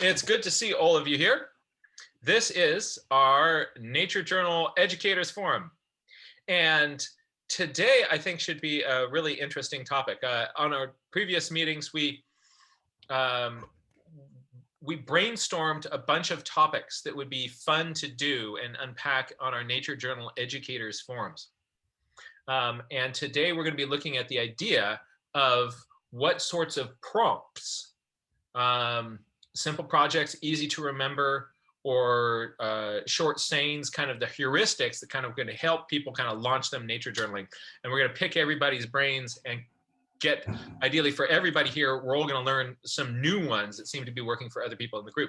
It's good to see all of you here. This is our Nature Journal Educators Forum. And today, I think, should be a really interesting topic. On our previous meetings, we brainstormed a bunch of topics that would be fun to do and unpack on our Nature Journal Educators Forums. And today, we're going to be looking at the idea of what sorts of prompts, simple projects, easy to remember, or short sayings, kind of the heuristics that kind of going to help people kind of launch them nature journaling. And we're going to pick everybody's brains and get, ideally for everybody here, we're all going to learn some new ones that seem to be working for other people in the group.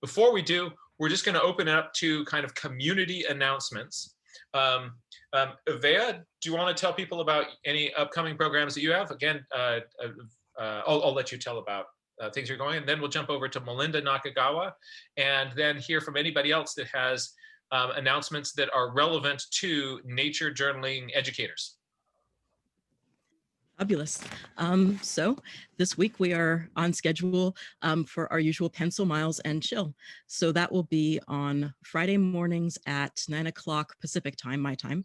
Before we do, we're just going to open it up to kind of community announcements. Vea, do you want to tell people about any upcoming programs that you have? Again, I'll let you tell about things you're going, and then we'll jump over to Melinda Nakagawa and then hear from anybody else that has announcements that are relevant to nature journaling educators. Fabulous. So this week we are on schedule for our usual pencil, miles, and chill. So that will be on Friday mornings at 9 o'clock Pacific time, my time,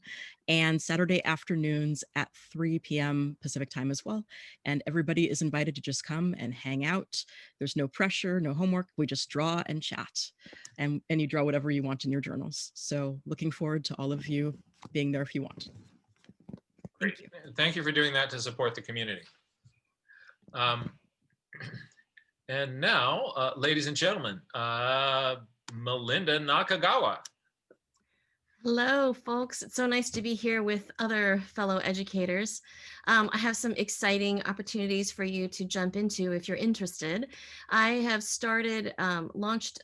and Saturday afternoons at 3 p.m. Pacific time as well. And everybody is invited to just come and hang out. There's no pressure, no homework. We just draw and chat, and you draw whatever you want in your journals. So looking forward to all of you being there if you want. Great. Thank you for doing that to support the community. And now, ladies and gentlemen, Melinda Nakagawa. Hello, folks. It's so nice to be here with other fellow educators. I have some exciting opportunities for you to jump into if you're interested. I have launched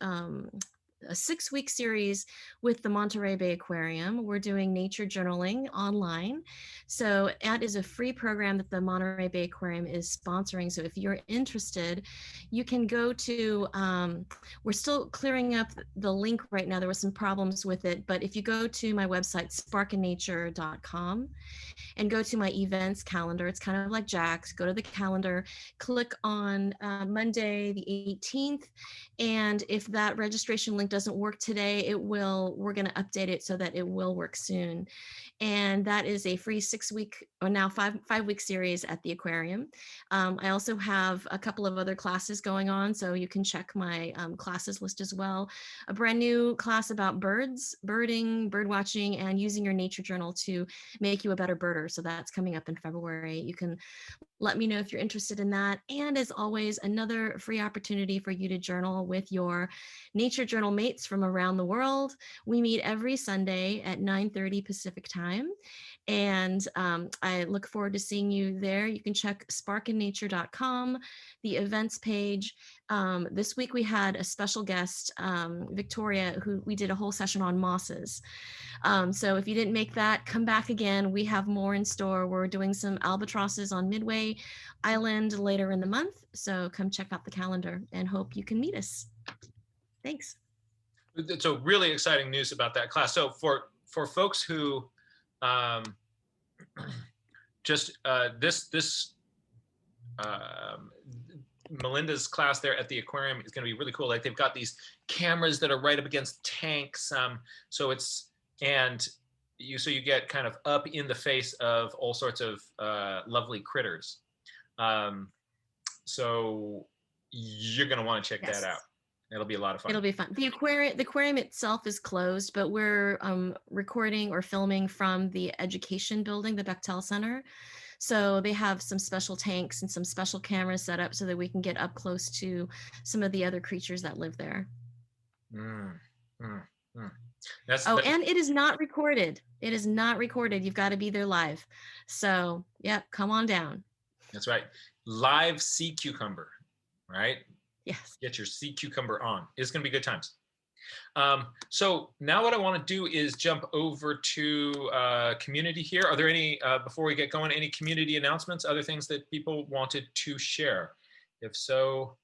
a 6-week series with the Monterey Bay Aquarium. We're doing nature journaling online. So that is a free program that the Monterey Bay Aquarium is sponsoring. So if you're interested, you can go to, we're still clearing up the link right now. There were some problems with it, but if you go to my website, sparkandnature.com, and go to my events calendar, it's kind of like Jack's, go to the calendar, click on Monday the 18th, and if that registration link doesn't work today, we're going to update it so that it will work soon. And that is a free 6-week, or now 5-week series at the aquarium. I also have a couple of other classes going on, so you can check my classes list as well. A brand new class about birds, birding, bird watching, and using your nature journal to make you a better birder. So that's coming up in February. You can let me know if you're interested in that. And as always, another free opportunity for you to journal with your nature journal mates from around the world. We meet every Sunday at 9:30 Pacific time. And I look forward to seeing you there. You can check sparkandnature.com, the events page. This week we had a special guest, Victoria, who we did a whole session on mosses. So if you didn't make that, come back again. We have more in store. We're doing some albatrosses on Midway Island later in the month. So come check out the calendar and hope you can meet us. Thanks. So really exciting news about that class. So for folks who Melinda's class there at the aquarium is going to be really cool. Like they've got these cameras that are right up against tanks. So you get kind of up in the face of all sorts of lovely critters. So you're going to want to check that out. It'll be a lot of fun. It'll be fun. The aquarium itself is closed, but we're recording or filming from the education building, the Bechtel Center. So they have some special tanks and some special cameras set up so that we can get up close to some of the other creatures that live there. And it is not recorded. It is not recorded. You've got to be there live. So, yep, come on down. That's right. Live sea cucumber, right? Yes. Get your sea cucumber on. It's going to be good times. So now what I want to do is jump over to community here. Are there any, before we get going, any community announcements, other things that people wanted to share? If so,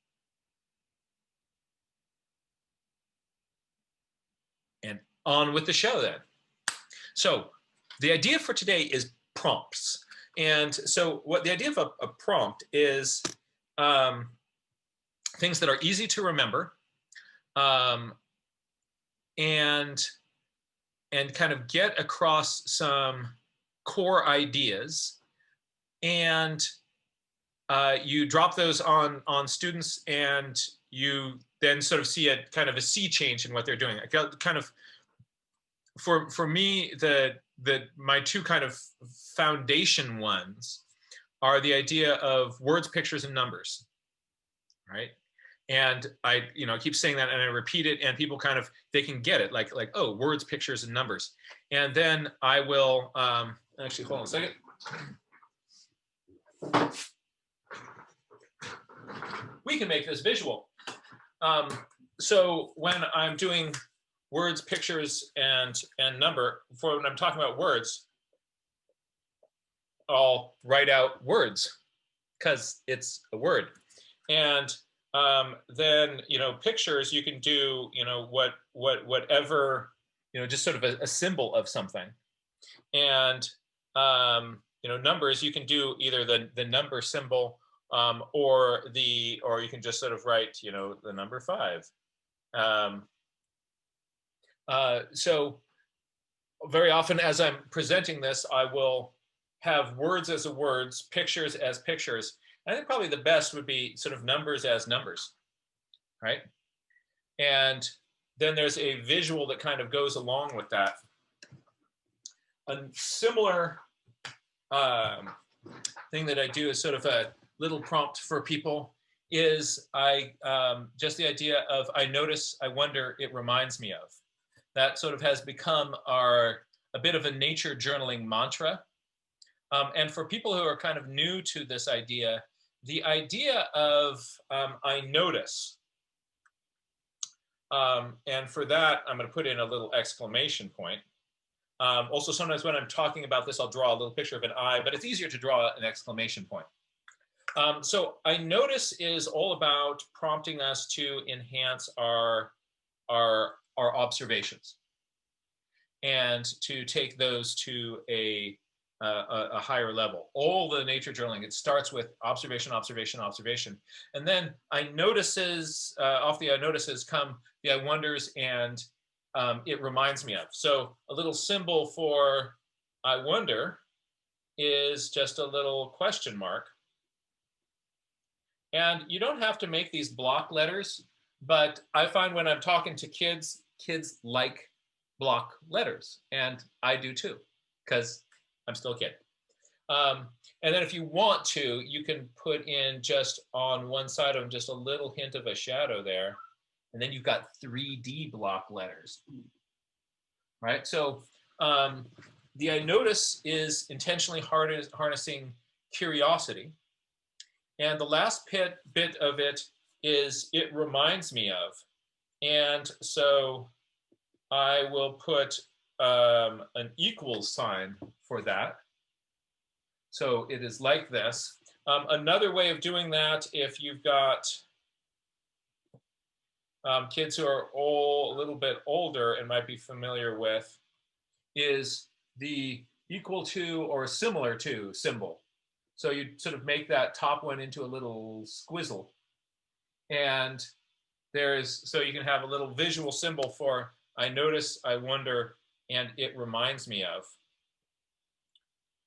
and on with the show then. So the idea for today is prompts. And so what the idea of a prompt is things that are easy to remember um, and kind of get across some core ideas, and you drop those on students, and you then sort of see a kind of a sea change in what they're doing. I got kind of, for me, my two kind of foundation ones are the idea of words, pictures, and numbers, right? And I keep saying that, and I repeat it, and people kind of, they can get it, like, oh, words, pictures, and numbers. And then I will actually, hold on a second. We can make this visual. So when I'm doing words, pictures, and number, for when I'm talking about words, I'll write out words because it's a word. And then, pictures, you can do, whatever, just sort of a symbol of something. And, numbers, you can do either the number symbol, or you can just sort of write, the number 5. So very often as I'm presenting this, I will have words as words, pictures as pictures. I think probably the best would be sort of numbers as numbers, right? And then there's a visual that kind of goes along with that. A similar thing that I do is sort of a little prompt for people is just the idea of I notice, I wonder, it reminds me of. That sort of has become a bit of a nature journaling mantra. And for people who are kind of new to this idea, the idea of I notice, and for that, I'm going to put in a little exclamation point. Also, sometimes when I'm talking about this, I'll draw a little picture of an eye, but it's easier to draw an exclamation point. So I notice is all about prompting us to enhance our observations and to take those to a higher level. All the nature journaling, it starts with observation, observation, observation. And then I notices, off the I notices come the I wonders, and it reminds me of. So a little symbol for I wonder is just a little question mark. And you don't have to make these block letters, but I find when I'm talking to kids, kids like block letters, and I do too, because I'm still a kid. And then if you want to, you can put in just on one side of them just a little hint of a shadow there, and then you've got 3D block letters, right? So the I notice is intentionally harnessing curiosity. And the last bit of it is it reminds me of. And so I will put an equals sign for that. So it is like this. Another way of doing that, if you've got kids who are a little bit older and might be familiar with, is the equal to or similar to symbol. So you sort of make that top one into a little squizzle. And so you can have a little visual symbol for I notice, I wonder, and it reminds me of.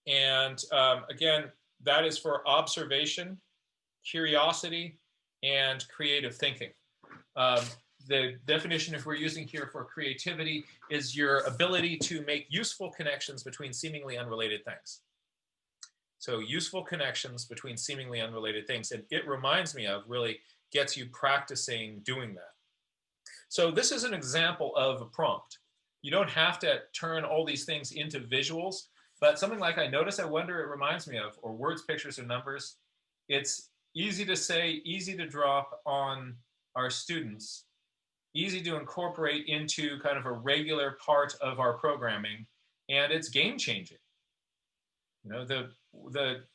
And again, that is for observation, curiosity, and creative thinking. The definition, if we're using here for creativity, is your ability to make useful connections between seemingly unrelated things. So useful connections between seemingly unrelated things. And it reminds me of really gets you practicing doing that. So this is an example of a prompt. You don't have to turn all these things into visuals, but something like I notice, I wonder, it reminds me of, or words, pictures, or numbers. It's easy to say, easy to drop on our students, easy to incorporate into kind of a regular part of our programming, and it's game changing.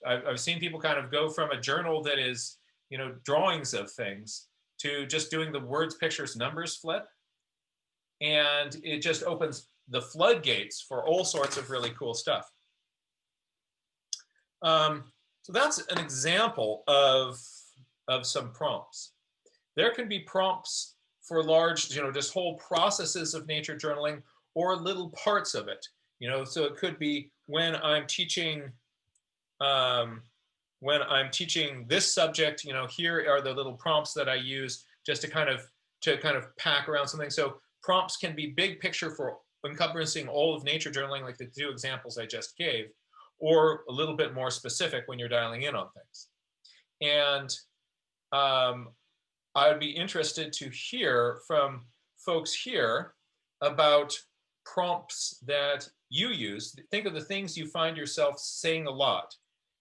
I've seen people kind of go from a journal that is, drawings of things to just doing the words, pictures, numbers flip. And it just opens the floodgates for all sorts of really cool stuff. So that's an example of some prompts. There can be prompts for large, just whole processes of nature journaling or little parts of it. So it could be when I'm teaching this subject, here are the little prompts that I use just to kind of pack around something. So prompts can be big picture for encompassing all of nature journaling, like the 2 examples I just gave, or a little bit more specific when you're dialing in on things. And I would be interested to hear from folks here about prompts that you use. Think of the things you find yourself saying a lot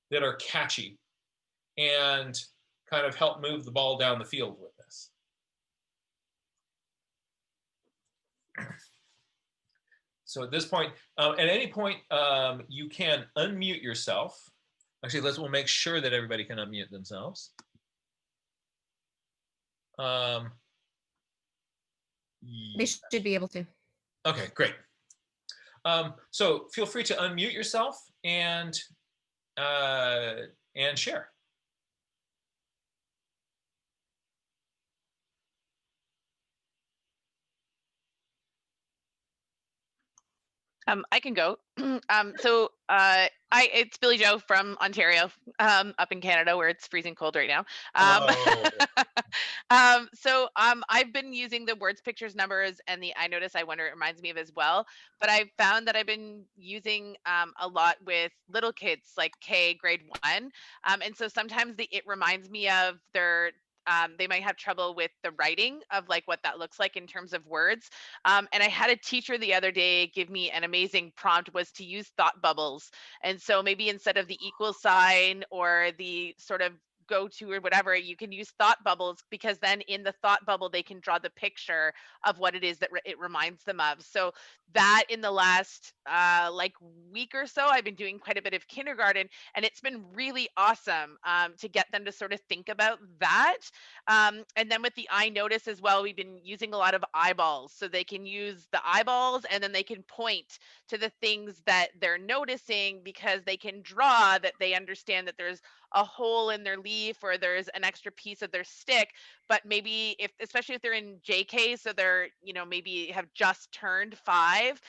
that are catchy and kind of help move the ball down the field with this. So at this point, at any point, you can unmute yourself. Actually, we'll make sure that everybody can unmute themselves. They should be able to. Okay, great. So feel free to unmute yourself and share. I can go. It's Billy Joe from Ontario, up in Canada where it's freezing cold right now. I've been using the words, pictures, numbers, and the I notice, I wonder it reminds me of as well. But I've found that I've been using a lot with little kids, like grade 1. And so sometimes it reminds me of their they might have trouble with the writing of like what that looks like in terms of words. And I had a teacher the other day give me an amazing prompt, was to use thought bubbles. And so maybe instead of the equal sign or the sort of go to or whatever, you can use thought bubbles, because then in the thought bubble, they can draw the picture of what it is that it reminds them of. So that in the last like week or so, I've been doing quite a bit of kindergarten, and it's been really awesome to get them to sort of think about that. And then with the I notice as well, we've been using a lot of eyeballs, so they can use the eyeballs and then they can point to the things that they're noticing, because they can draw that they understand that there's a hole in their leaf or there's an extra piece of their stick. But maybe especially if they're in JK, so they're, maybe have just turned 5.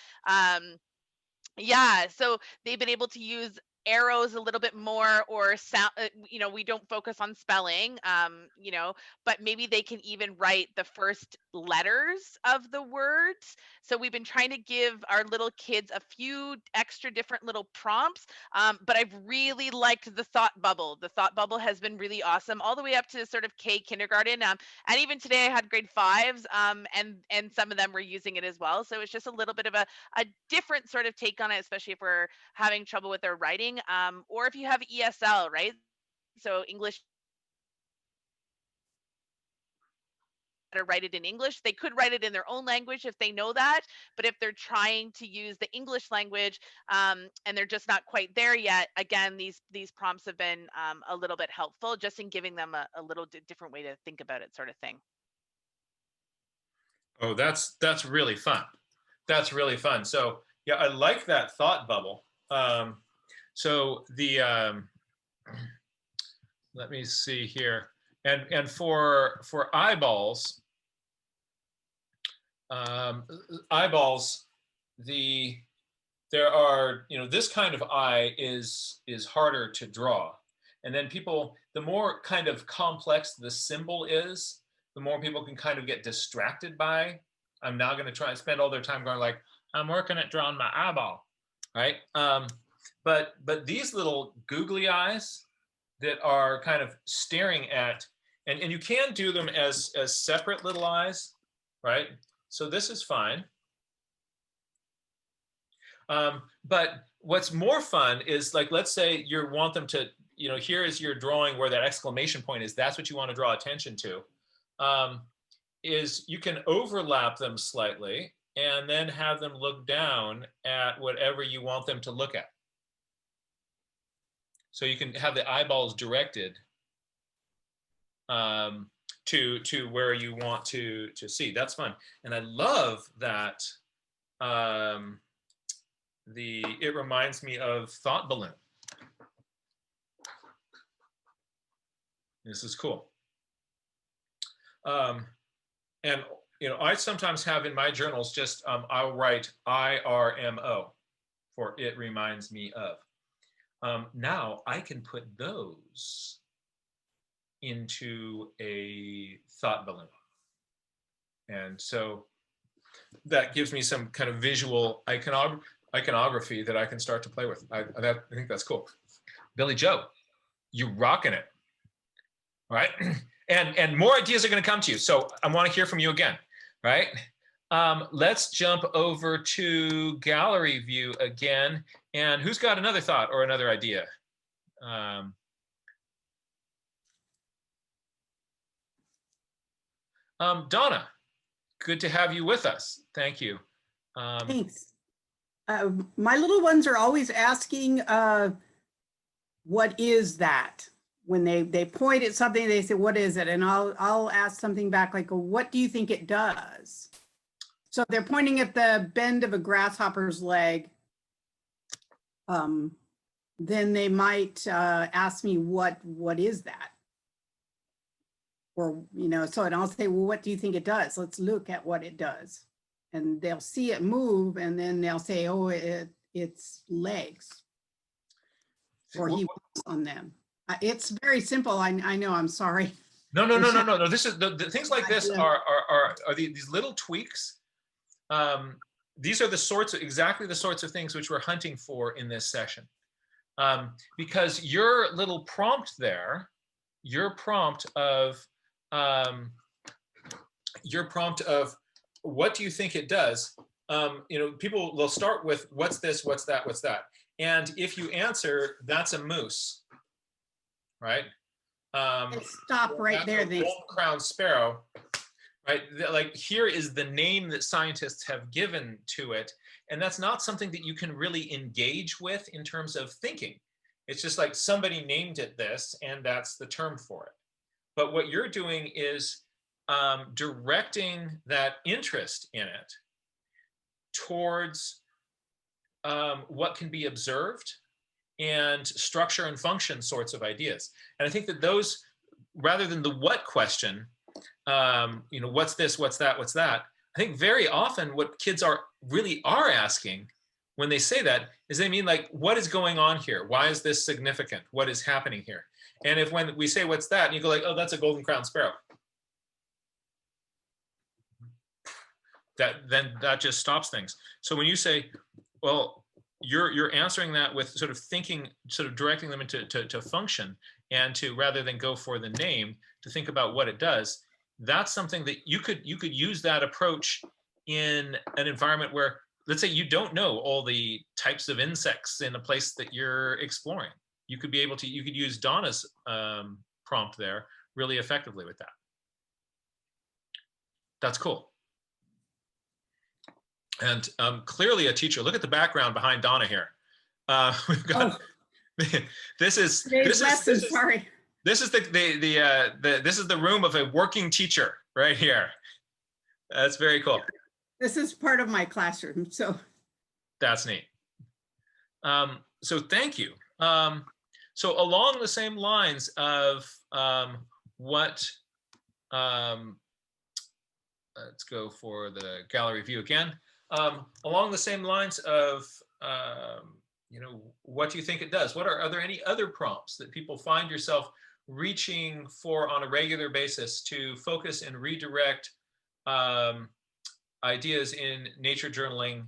Yeah, so they've been able to use arrows a little bit more, or sound, we don't focus on spelling, but maybe they can even write the first letters of the words. So we've been trying to give our little kids a few extra different little prompts, but I've really liked the thought bubble. The thought bubble has been really awesome, all the way up to sort of kindergarten, and even today I had grade 5s, and some of them were using it as well. So it's just a little bit of a different sort of take on it, especially if we're having trouble with their writing, or if you have ESL, right? So English, to write it in English. They could write it in their own language if they know that, but if they're trying to use the English language, and they're just not quite there yet, again, these prompts have been a little bit helpful, just in giving them a little different way to think about it, sort of thing. Oh, that's really fun. That's really fun. So yeah, I like that thought bubble. So the let me see here, and for eyeballs, there are, this kind of eye is harder to draw, and then the more kind of complex the symbol is, the more people can kind of get distracted by. I'm now going to try and spend all their time going like, I'm working at drawing my eyeball, right? But these little googly eyes that are kind of staring at, and you can do them as separate little eyes, right? So this is fine. But what's more fun is, like, let's say you want them to, here is your drawing where that exclamation point is. That's what you want to draw attention to. Is you can overlap them slightly and then have them look down at whatever you want them to look at. So you can have the eyeballs directed to where you want to see. That's fun. And I love that it reminds me of Thought Balloon. This is cool. And I sometimes have in my journals just I'll write IRMO for it reminds me of. Now I can put those into a thought balloon. And so that gives me some kind of visual iconography that I can start to play with. I think that's cool. Billy Joe, you're rocking it. All right. And more ideas are going to come to you. So I want to hear from you again. Right. Let's jump over to gallery view again. And who's got another thought or another idea? Donna, good to have you with us. Thank you. Thanks. My little ones are always asking, what is that? When they point at something, they say, what is it? And I'll ask something back like, well, what do you think it does? So they're pointing at the bend of a grasshopper's leg. Then they might ask me, what is that? Or, so, and I'll say, well, what do you think it does? Let's look at what it does. And they'll see it move, and then they'll say, oh, it's legs. Or he walks on them. It's very simple. I know, I'm sorry. No. This is the things like this are these little tweaks. These are exactly the sorts of things which we're hunting for in this session. Because your little prompt there, your prompt of what do you think it does? People will start with what's this, what's that, what's that. And if you answer, that's a moose, right? Stop right there. Golden crowned sparrow, right? Like here is the name that scientists have given to it. And that's not something that you can really engage with in terms of thinking. It's just like somebody named it this, and that's the term for it. But what you're doing is directing that interest in it towards what can be observed and structure and function sorts of ideas. And I think that those, rather than the what question, what's this, what's that, what's that, I think very often what kids are asking when they say that is they mean like, what is going on here? Why is this significant? What is happening here? And if when we say, what's that? And you go like, oh, that's a golden crowned sparrow. Then that just stops things. So when you say, well, you're answering that with sort of thinking, sort of directing them into to function, and to, rather than go for the name, to think about what it does. That's something that you could use that approach in an environment where, let's say you don't know all the types of insects in a place that you're exploring. You could use Donna's prompt there really effectively with that. That's cool. And clearly a teacher. Look at the background behind Donna here. We've got this is the room of a working teacher right here. That's very cool. This is part of my classroom, so that's neat. So thank you. So along the same lines of let's go for the gallery view again. Along the same lines of, what do you think it does? Are there any other prompts that people find yourself reaching for on a regular basis to focus and redirect ideas in nature journaling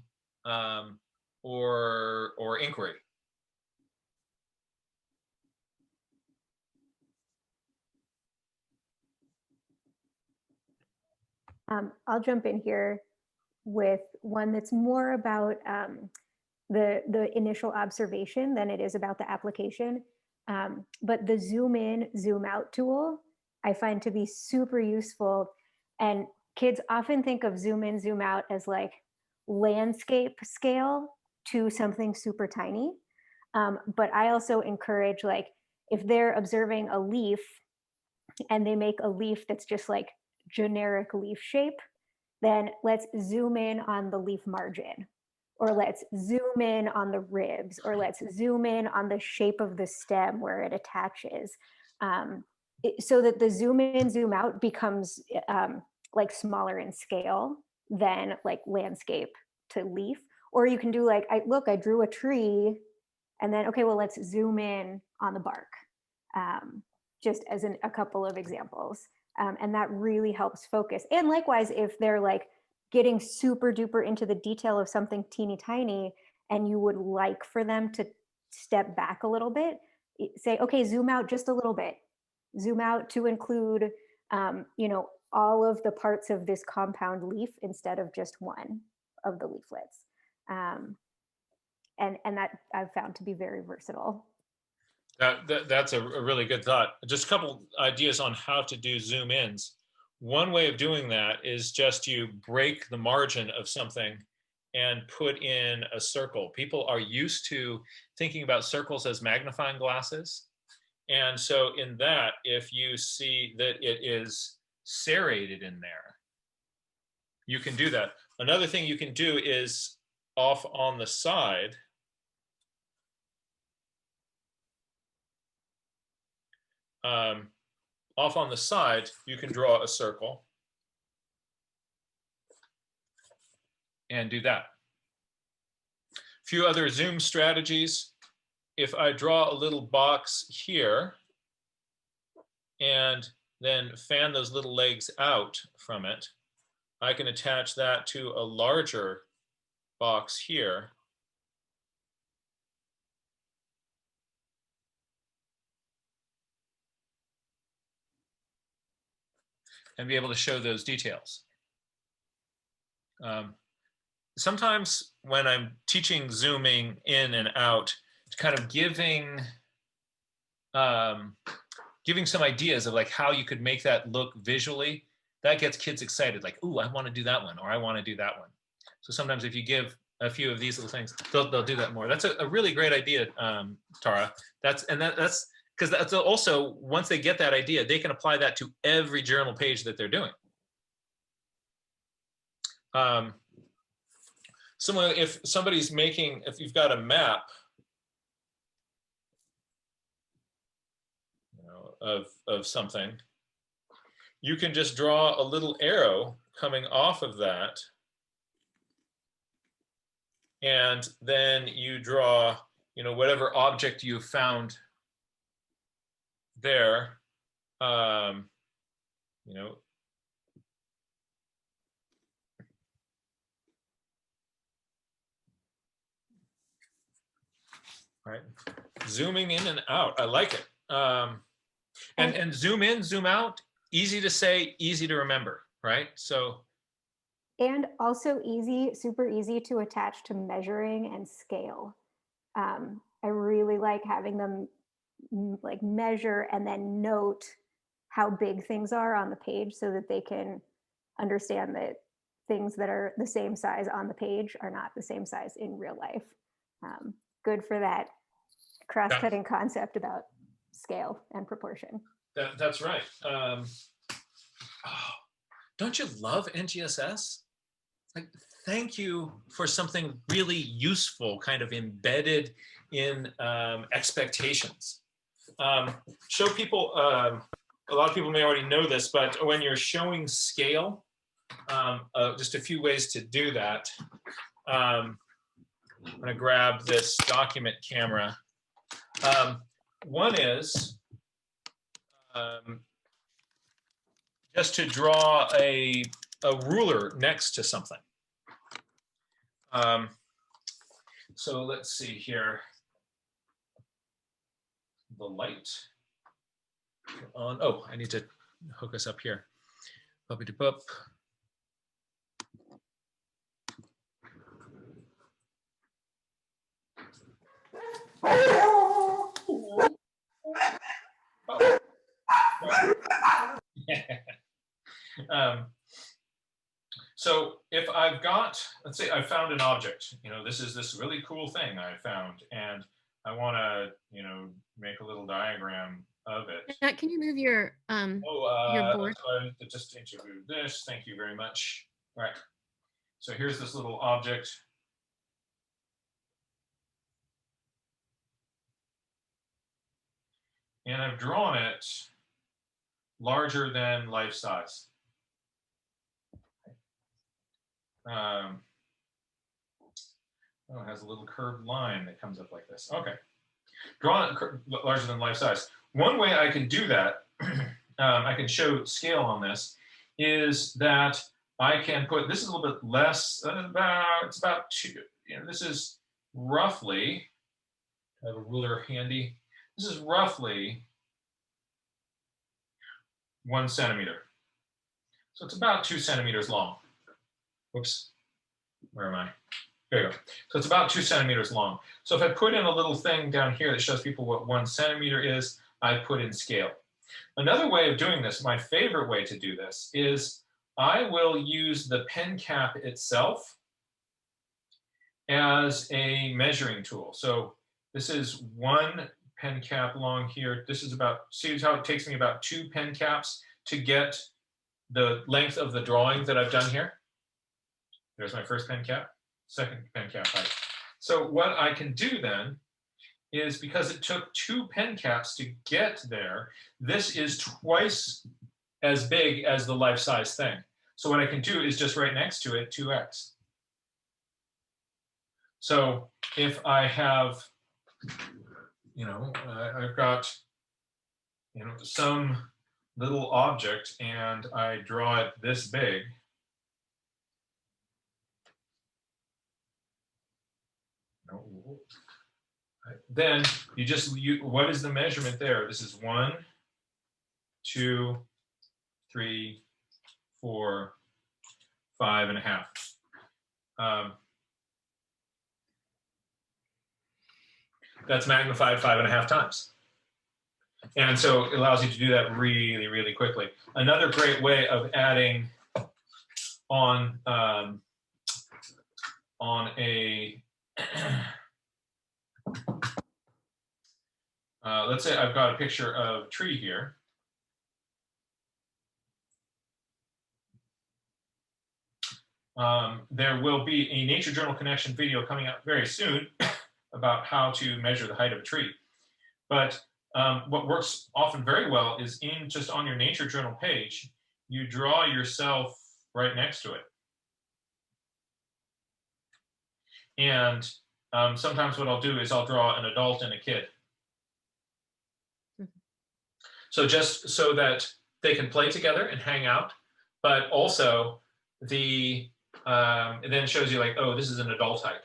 or inquiry? I'll jump in here with one that's more about the initial observation than it is about the application. But the zoom in, zoom out tool, I find to be super useful. And kids often think of zoom in, zoom out as like landscape scale to something super tiny. But I also encourage, like, if they're observing a leaf and they make a leaf that's just like generic leaf shape, then let's zoom in on the leaf margin, or let's zoom in on the ribs, or let's zoom in on the shape of the stem where it attaches, so that the zoom in, zoom out becomes like smaller in scale than like landscape to leaf. Or you can do like, I drew a tree, and then, okay, well, let's zoom in on the bark, just as a couple of examples. And that really helps focus. And likewise, if they're like getting super duper into the detail of something teeny tiny, and you would like for them to step back a little bit, say, okay, zoom out just a little bit. Zoom out to include, all of the parts of this compound leaf instead of just one of the leaflets. And that I've found to be very versatile. That's a really good thought. Just a couple ideas on how to do zoom ins. One way of doing that is just you break the margin of something and put in a circle. People are used to thinking about circles as magnifying glasses. And so in that, if you see that it is serrated in there, you can do that. Another thing you can do is off on the side, you can draw a circle and do that. A few other zoom strategies. If I draw a little box here and then fan those little legs out from it, I can attach that to a larger box here. And be able to show those details. Sometimes when I'm teaching zooming in and out, kind of giving some ideas of like how you could make that look visually, that gets kids excited. Like, ooh, I want to do that one, or I want to do that one. So sometimes if you give a few of these little things, they'll do that more. That's a really great idea, Tara. That's because that's also, once they get that idea, they can apply that to every journal page that they're doing. Similarly, if somebody's making, if you've got a map, of something, you can just draw a little arrow coming off of that, and then you draw, whatever object you found there, right? Zooming in and out, I like it. And zoom in, zoom out, easy to say, easy to remember, right? So. And also super easy to attach to measuring and scale. I really like having them like measure and then note how big things are on the page so that they can understand that things that are the same size on the page are not the same size in real life. Good for that cross-cutting concept about scale and proportion. That's right. Don't you love NGSS? Like, thank you for something really useful, kind of embedded in expectations. Show people, a lot of people may already know this, but when you're showing scale, just a few ways to do that. I'm gonna grab this document camera. One is just to draw a ruler next to something. So let's see here. The light on. Oh, I need to hook us up here. Puppy-de-pup. So if I've got, let's say I found an object, this is this really cool thing I found, and I want to, make a little diagram of it. Matt, can you move your board? So I just interviewed this. Thank you very much. All right. So here's this little object. And I've drawn it larger than life size. Oh, it has a little curved line that comes up like this. Okay. Drawn larger than life size. One way I can do that, I can show scale on this, is that I can put, this is a little bit less, it's about 2, this is roughly, I have a ruler handy, this is roughly 1 centimeter. So it's about 2 centimeters long. Whoops, where am I? There you go. So it's about 2 centimeters long. So if I put in a little thing down here that shows people what 1 centimeter is, I put in scale. Another way of doing this, my favorite way to do this, is I will use the pen cap itself as a measuring tool. So this is 1 pen cap long here. This is about, see how it takes me about 2 pen caps to get the length of the drawing that I've done here. There's my first pen cap, second pen cap height. So what I can do then is, because it took 2 pen caps to get there, this is twice as big as the life-size thing. So what I can do is just right next to it, 2x. So if I have, I've got, some little object and I draw it this big, then what is the measurement there? This is 1, 2, 3, 4, 5.5. That's magnified 5.5 times. And so it allows you to do that really, really quickly. Another great way of adding on a let's say I've got a picture of a tree here. There will be a Nature Journal Connection video coming out very soon about how to measure the height of a tree. But what works often very well is just on your Nature Journal page, you draw yourself right next to it. And sometimes what I'll do is I'll draw an adult and a kid. So just so that they can play together and hang out, but also it then shows you like, oh, this is an adult height.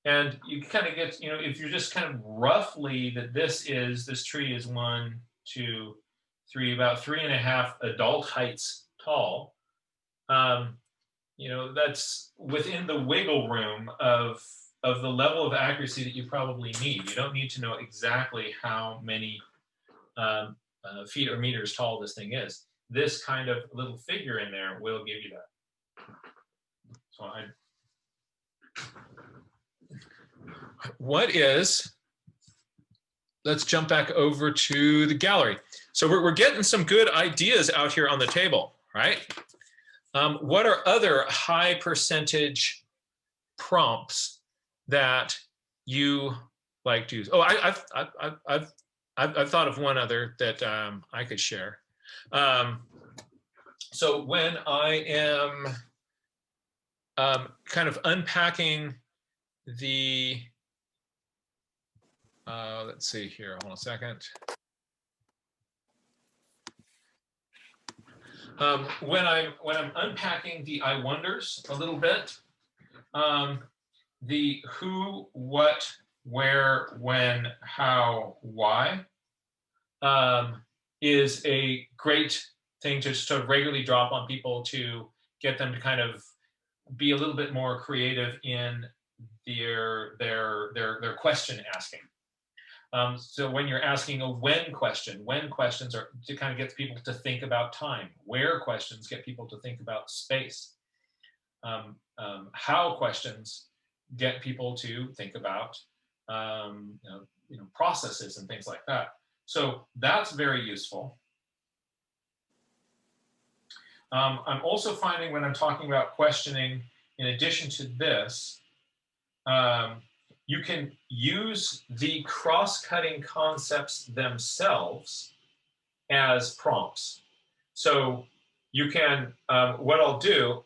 And you kind of get, if you're just kind of roughly that this tree is 1, 2, 3, about 3.5 adult heights tall. That's within the wiggle room of the level of accuracy that you probably need. You don't need to know exactly how many feet or meters tall this thing is. This kind of little figure in there will give you that. So let's jump back over to the gallery. So we're getting some good ideas out here on the table, right? What are other high percentage prompts that you like to use? Oh, I've thought of one other that I could share. So when I am kind of unpacking the, let's see here, hold on a second. When I'm unpacking the I wonders a little bit, the who, what, where, when, how, why is a great thing to sort of regularly drop on people to get them to kind of be a little bit more creative in their question asking. So when you're asking a when question, when questions are to kind of get people to think about time, where questions get people to think about space, how questions get people to think about processes and things like that. So that's very useful. I'm also finding when I'm talking about questioning, in addition to this, you can use the cross-cutting concepts themselves as prompts. So you can, what I'll do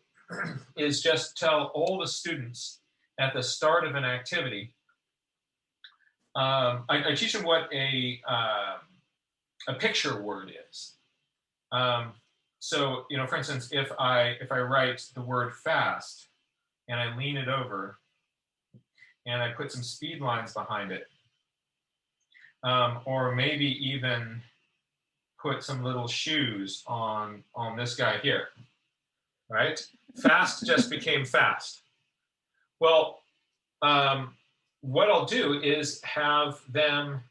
is just tell all the students at the start of an activity. I teach them what a picture word is. So, for instance, if I write the word fast and I lean it over and I put some speed lines behind it, or maybe even put some little shoes on this guy here, right? Fast just became fast. Well, what I'll do is have them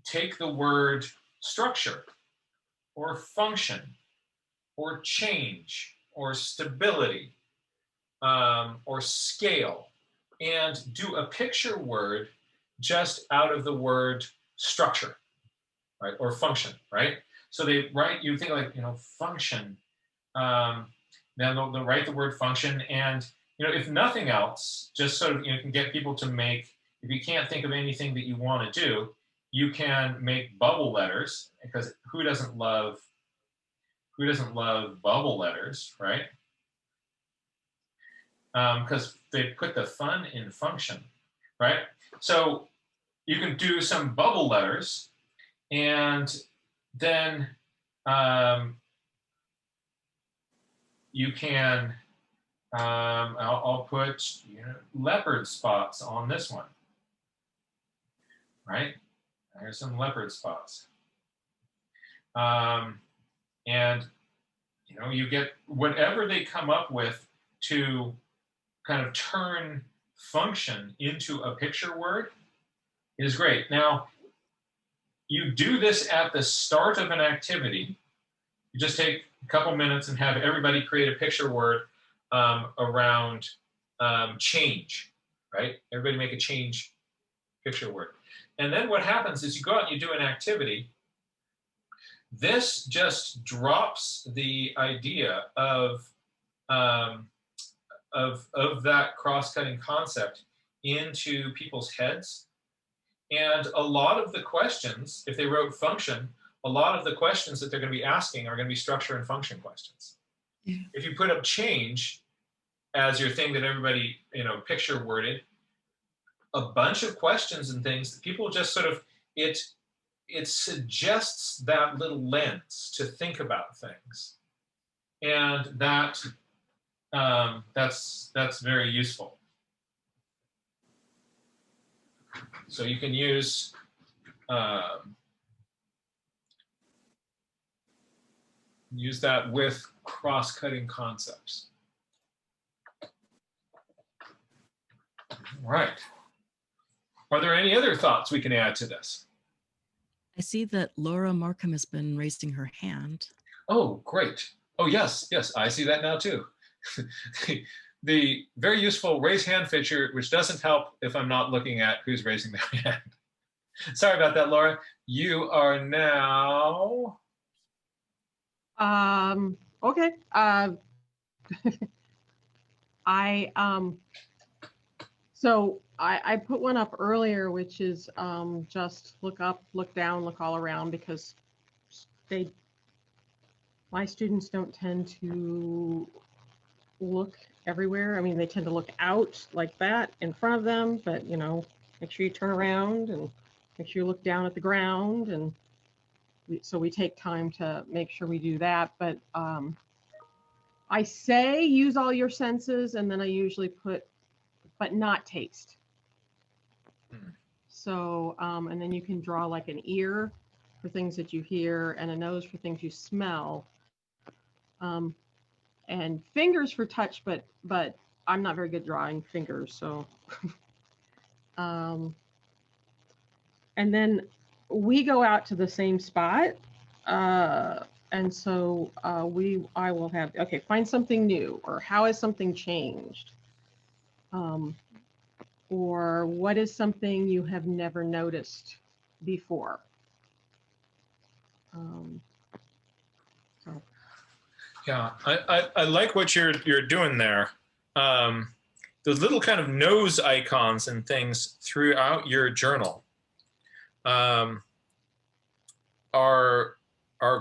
take the word structure or function or change or stability or scale and do a picture word just out of the word structure, right? Or function, right? So they write, you think like, function, then they'll write the word function. And, if nothing else, just so you can get people to make, if you can't think of anything that you want to do, you can make bubble letters, because who doesn't love bubble letters, right? Because they put the fun in function, right? So you can do some bubble letters, and then you can, I'll put leopard spots on this one, right? There's some leopard spots. And you get whatever they come up with to kind of turn function into a picture word is great. Now, you do this at the start of an activity. You just take a couple minutes and have everybody create a picture word around change, right? Everybody make a change picture word. And then what happens is you go out and you do an activity. This just drops the idea of that cross-cutting concept into people's heads. And a lot of the questions, if they wrote function, a lot of the questions that they're going to be asking are going to be structure and function questions. Yeah. If you put up change as your thing that everybody, picture worded, a bunch of questions and things that people just sort of, it suggests that little lens to think about things. And that's very useful. So you can use that with cross-cutting concepts. All right. Are there any other thoughts we can add to this? I see that Laura Markham has been raising her hand. Oh, great. Oh, yes, I see that now too. The very useful raise hand feature, which doesn't help if I'm not looking at who's raising their hand. Sorry about that, Laura. You are now. Okay. So I put one up earlier, which is just look up, look down, look all around, because my students don't tend to look everywhere. I mean, they tend to look out like that in front of them, but make sure you turn around and make sure you look down at the ground. And so we take time to make sure we do that. But I say use all your senses, and then I usually put, but not taste. So, and then you can draw like an ear for things that you hear and a nose for things you smell. And fingers for touch, but I'm not very good drawing fingers, so. And then we go out to the same spot, and so I will have, okay, find something new, or how has something changed, or what is something you have never noticed before. So. Yeah, I like what you're doing there. Those little kind of nose icons and things throughout your journal are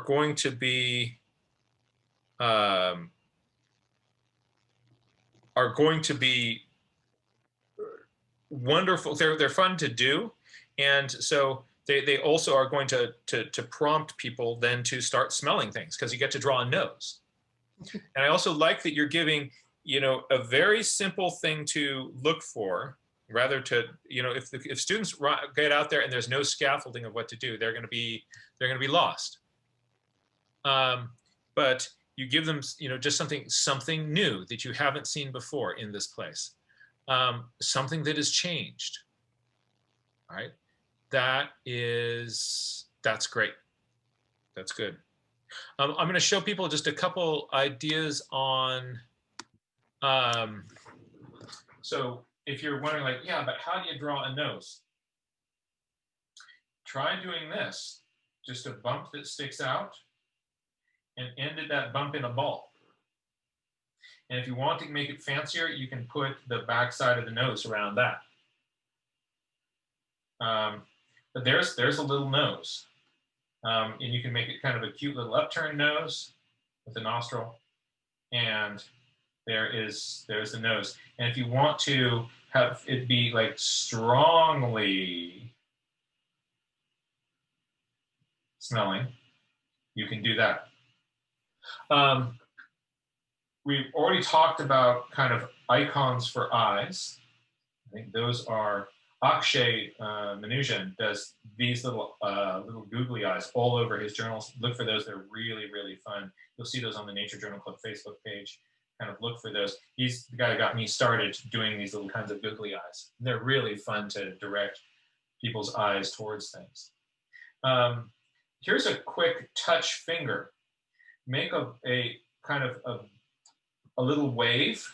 going to be are going to be wonderful. They're fun to do, and so they also are going to prompt people then to start smelling things, because you get to draw a nose. And I also like that you're giving, you know, a very simple thing to look for, rather to, you know, if students get out there and there's no scaffolding of what to do, they're going to be lost. But you give them, you know, just something new that you haven't seen before in this place, something that has changed. All right, that's great. That's good. I'm going to show people just a couple ideas on. So if you're wondering, like, yeah, but how do you draw a nose? Try doing this, just a bump that sticks out, and ended that bump in a ball. And if you want to make it fancier, you can put the back side of the nose around that. But there's a little nose. And you can make it kind of a cute little upturned nose with a nostril. And there's the nose. And if you want to have it be like strongly smelling, you can do that. We've already talked about kind of icons for eyes. I think those are Akshay Manujan does these little googly eyes all over his journals. Look for those; they're really, really fun. You'll see those on the Nature Journal Club Facebook page. Kind of look for those. He's the guy who got me started doing these little kinds of googly eyes. They're really fun to direct people's eyes towards things. Here's a quick touch finger. Make a kind of a little wave,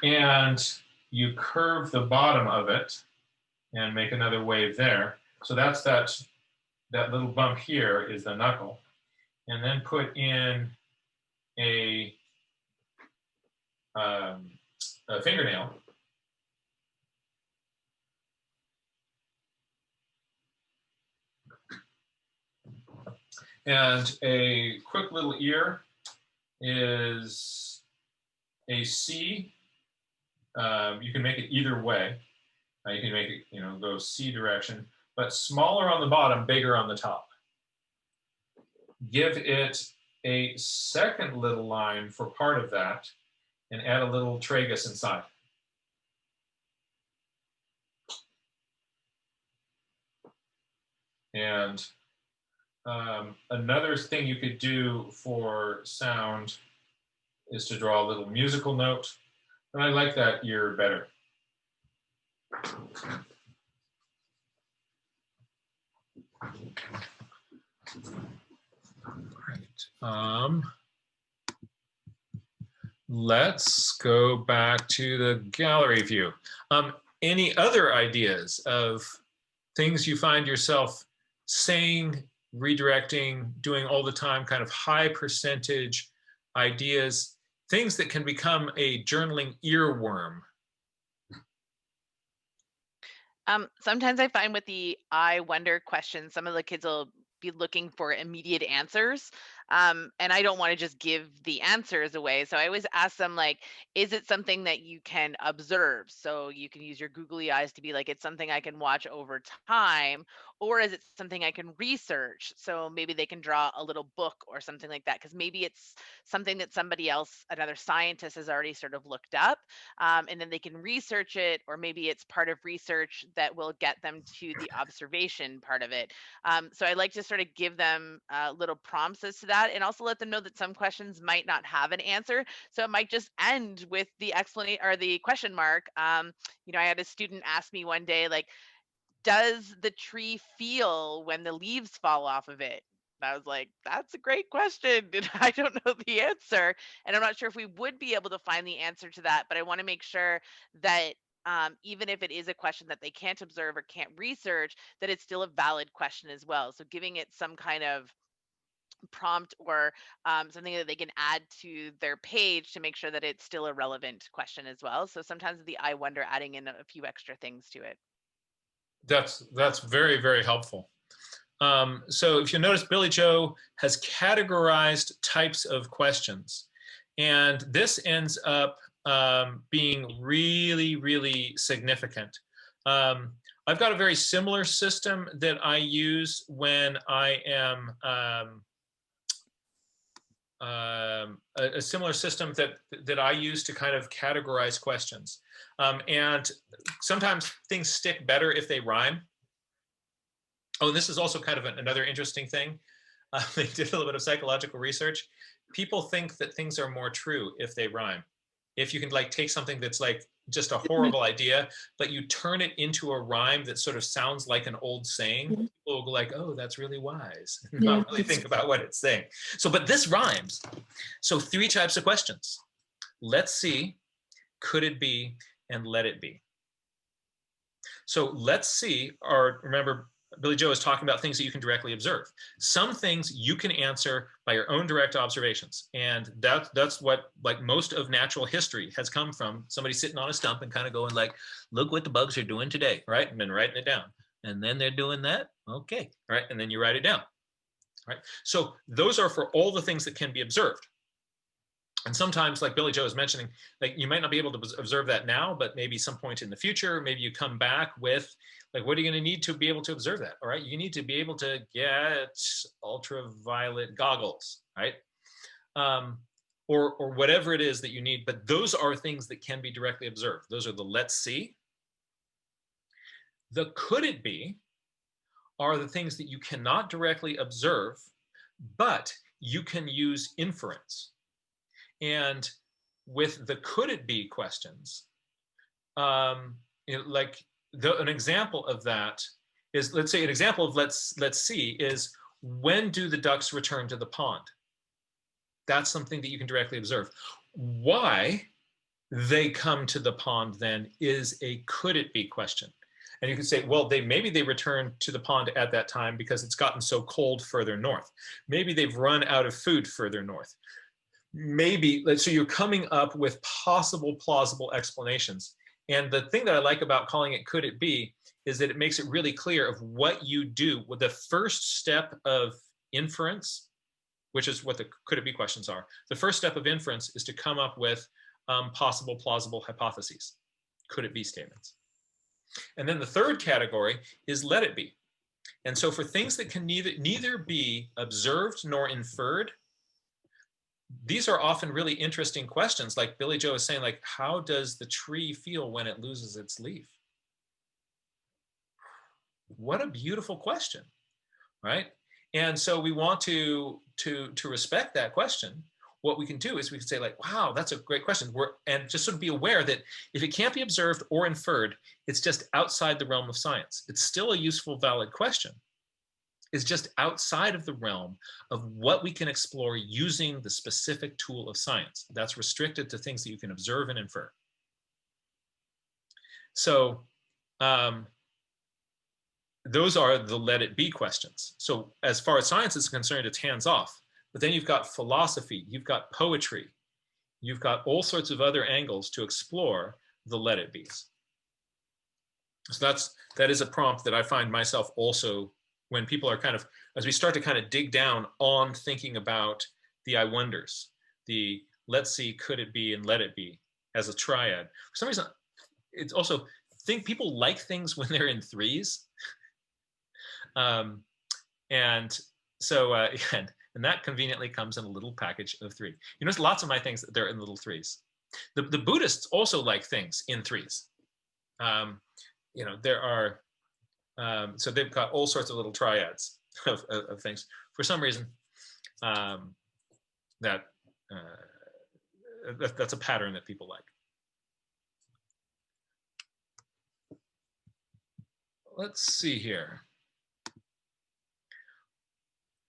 and you curve the bottom of it and make another wave there. So that's that little bump here is the knuckle. And then put in a fingernail. And a quick little ear is a C. You can make it either way. You can make it, you know, go C direction, but smaller on the bottom, bigger on the top. Give it a second little line for part of that, and add a little tragus inside. And another thing you could do for sound is to draw a little musical note. And I like that ear better. All right. Let's go back to the gallery view. Any other ideas of things you find yourself saying, redirecting, doing all the time, kind of high percentage ideas, things that can become a journaling earworm? Sometimes I find with the I wonder questions, some of the kids will be looking for immediate answers. And I don't want to just give the answers away. So I always ask them, like, is it something that you can observe? So you can use your googly eyes to be like, it's something I can watch over time. Or is it something I can research? So maybe they can draw a little book or something like that, because maybe it's something that somebody else, another scientist, has already sort of looked up. And then they can research it, or maybe it's part of research that will get them to the observation part of it. So I like to sort of give them little prompts as to that, and also let them know that some questions might not have an answer. So it might just end with the explanation or the question mark. You know, I had a student ask me one day, like, does the tree feel when the leaves fall off of it? And I was like, that's a great question. And I don't know the answer. And I'm not sure if we would be able to find the answer to that, but I want to make sure that even if it is a question that they can't observe or can't research, that it's still a valid question as well. So giving it some kind of prompt or something that they can add to their page to make sure that it's still a relevant question as well. So sometimes the I wonder, adding in a few extra things to it. That's very, very helpful. So if you notice, Billy Joe has categorized types of questions. And this ends up being really, really significant. I've got a very similar system that I use when I am a similar system that I use to kind of categorize questions. And sometimes things stick better if they rhyme. Oh, and this is also kind of another interesting thing. They did a little bit of psychological research. People think that things are more true if they rhyme. If you can like take something that's like just a horrible idea, but you turn it into a rhyme that sort of sounds like an old saying, people will go like, oh, that's really wise. Not really think about what it's saying. So, but this rhymes. So 3 types of questions. Let's see, could it be, and let it be. So let's see, or remember, Billy Joe is talking about things that you can directly observe. Some things you can answer by your own direct observations. And that's what like most of natural history has come from, somebody sitting on a stump and kind of going like, look what the bugs are doing today, right? And then writing it down. And then they're doing that, okay, right? And then you write it down, right? So those are for all the things that can be observed. And sometimes, like Billy Joe is mentioning, like you might not be able to observe that now, but maybe some point in the future, maybe you come back with, like, what are you going to need to be able to observe that? All right, you need to be able to get ultraviolet goggles, right? Or whatever it is that you need. But those are things that can be directly observed. Those are the let's see. The could it be are the things that you cannot directly observe, but you can use inference. And with the could it be questions, like an example of that is, let's say an example of let's see is, when do the ducks return to the pond? That's something that you can directly observe. Why they come to the pond then is a could it be question. And you can say, well, maybe they return to the pond at that time because it's gotten so cold further north. Maybe they've run out of food further north. Maybe, so you're coming up with possible plausible explanations. And the thing that I like about calling it could it be is that it makes it really clear of what you do with the first step of inference, which is what the could it be questions are. The first step of inference is to come up with possible plausible hypotheses, could it be statements. And then the third category is let it be. And so for things that can neither be observed nor inferred, these are often really interesting questions. Like Billy Joe is saying, like, how does the tree feel when it loses its leaf? What a beautiful question, right? And so we want to respect that question. What we can do is we can say like, wow, that's a great question. And just sort of be aware that if it can't be observed or inferred, it's just outside the realm of science. It's still a useful, valid question. It's just outside of the realm of what we can explore using the specific tool of science. That's restricted to things that you can observe and infer. So those are the let it be questions. So as far as science is concerned, it's hands off. But then you've got philosophy, you've got poetry, you've got all sorts of other angles to explore the let it be's. So that is a prompt that I find myself also, when people are kind of, as we start to kind of dig down on thinking about the I wonders, the let's see, could it be, and let it be as a triad. For some reason, it's also, people like things when they're in threes. And so, and that conveniently comes in a little package of 3. You notice lots of my things, they're in little 3s. The Buddhists also like things in 3s. There are, so they've got all sorts of little triads of things. For some reason, that's a pattern that people like. Let's see here.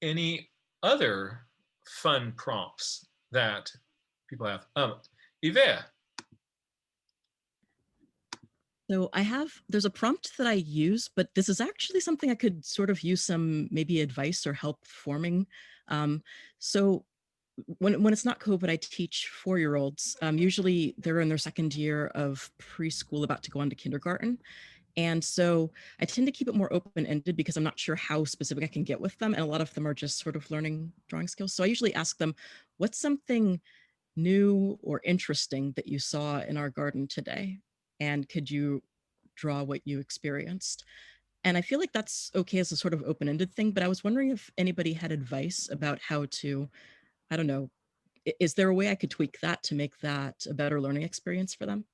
Any other fun prompts that people have? Yvette. So there's a prompt that I use, but this is actually something I could sort of use some maybe advice or help forming. So when it's not COVID, I teach 4-year-olds. Usually they're in their second year of preschool, about to go on to kindergarten. And so I tend to keep it more open-ended because I'm not sure how specific I can get with them. And a lot of them are just sort of learning drawing skills. So I usually ask them, what's something new or interesting that you saw in our garden today? And could you draw what you experienced? And I feel like that's okay as a sort of open-ended thing, but I was wondering if anybody had advice about how to, I don't know, is there a way I could tweak that to make that a better learning experience for them?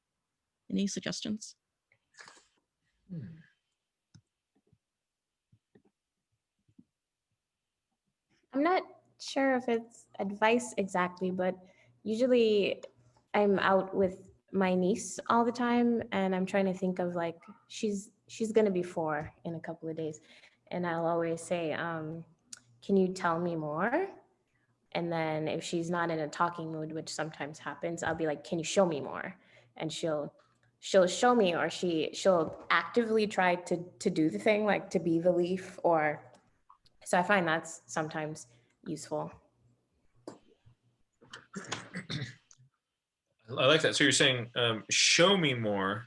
Any suggestions? I'm not sure if it's advice exactly, but usually I'm out with my niece all the time, and I'm trying to think of like she's gonna be 4 in a couple of days, and I'll always say, "Can you tell me more?" And then if she's not in a talking mood, which sometimes happens, I'll be like, "Can you show me more?" And she'll show me, or she'll actively try to do the thing, like to be the leaf, or so I find that's sometimes useful. I like that. So you're saying, show me more,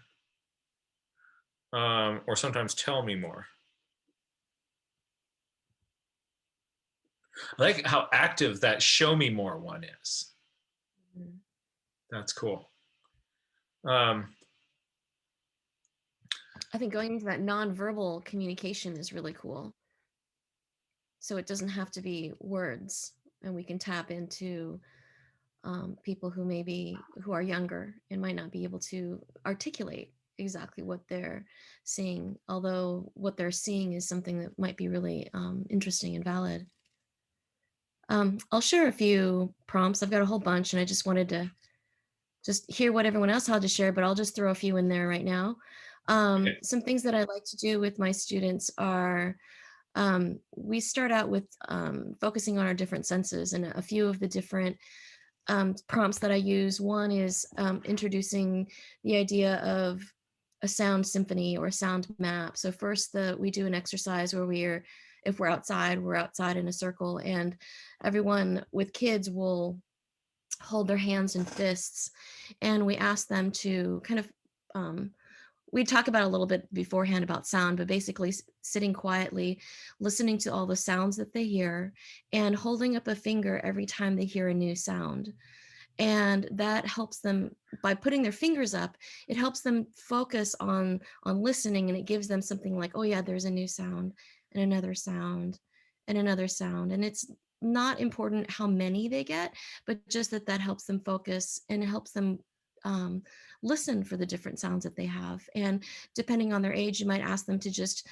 or sometimes tell me more. I like how active that show me more one is. That's cool. I think going into that nonverbal communication is really cool. So it doesn't have to be words, and we can tap into people who are younger and might not be able to articulate exactly what they're seeing, although what they're seeing is something that might be really interesting and valid. I'll share a few prompts. I've got a whole bunch, and I just wanted to just hear what everyone else had to share, but I'll just throw a few in there right now. Okay. Some things that I like to do with my students are we start out with focusing on our different senses, and a few of the different prompts that I use. One is introducing the idea of a sound symphony or a sound map. So first we do an exercise where if we're outside in a circle, and everyone with kids will hold their hands in fists, and we ask them to kind of we talk about a little bit beforehand about sound, but basically sitting quietly, listening to all the sounds that they hear, and holding up a finger every time they hear a new sound. And that helps them, by putting their fingers up, it helps them focus on listening, and it gives them something like, oh yeah, there's a new sound and another sound and another sound. And it's not important how many they get, but just that helps them focus, and it helps them listen for the different sounds that they have. And depending on their age, you might ask them to just,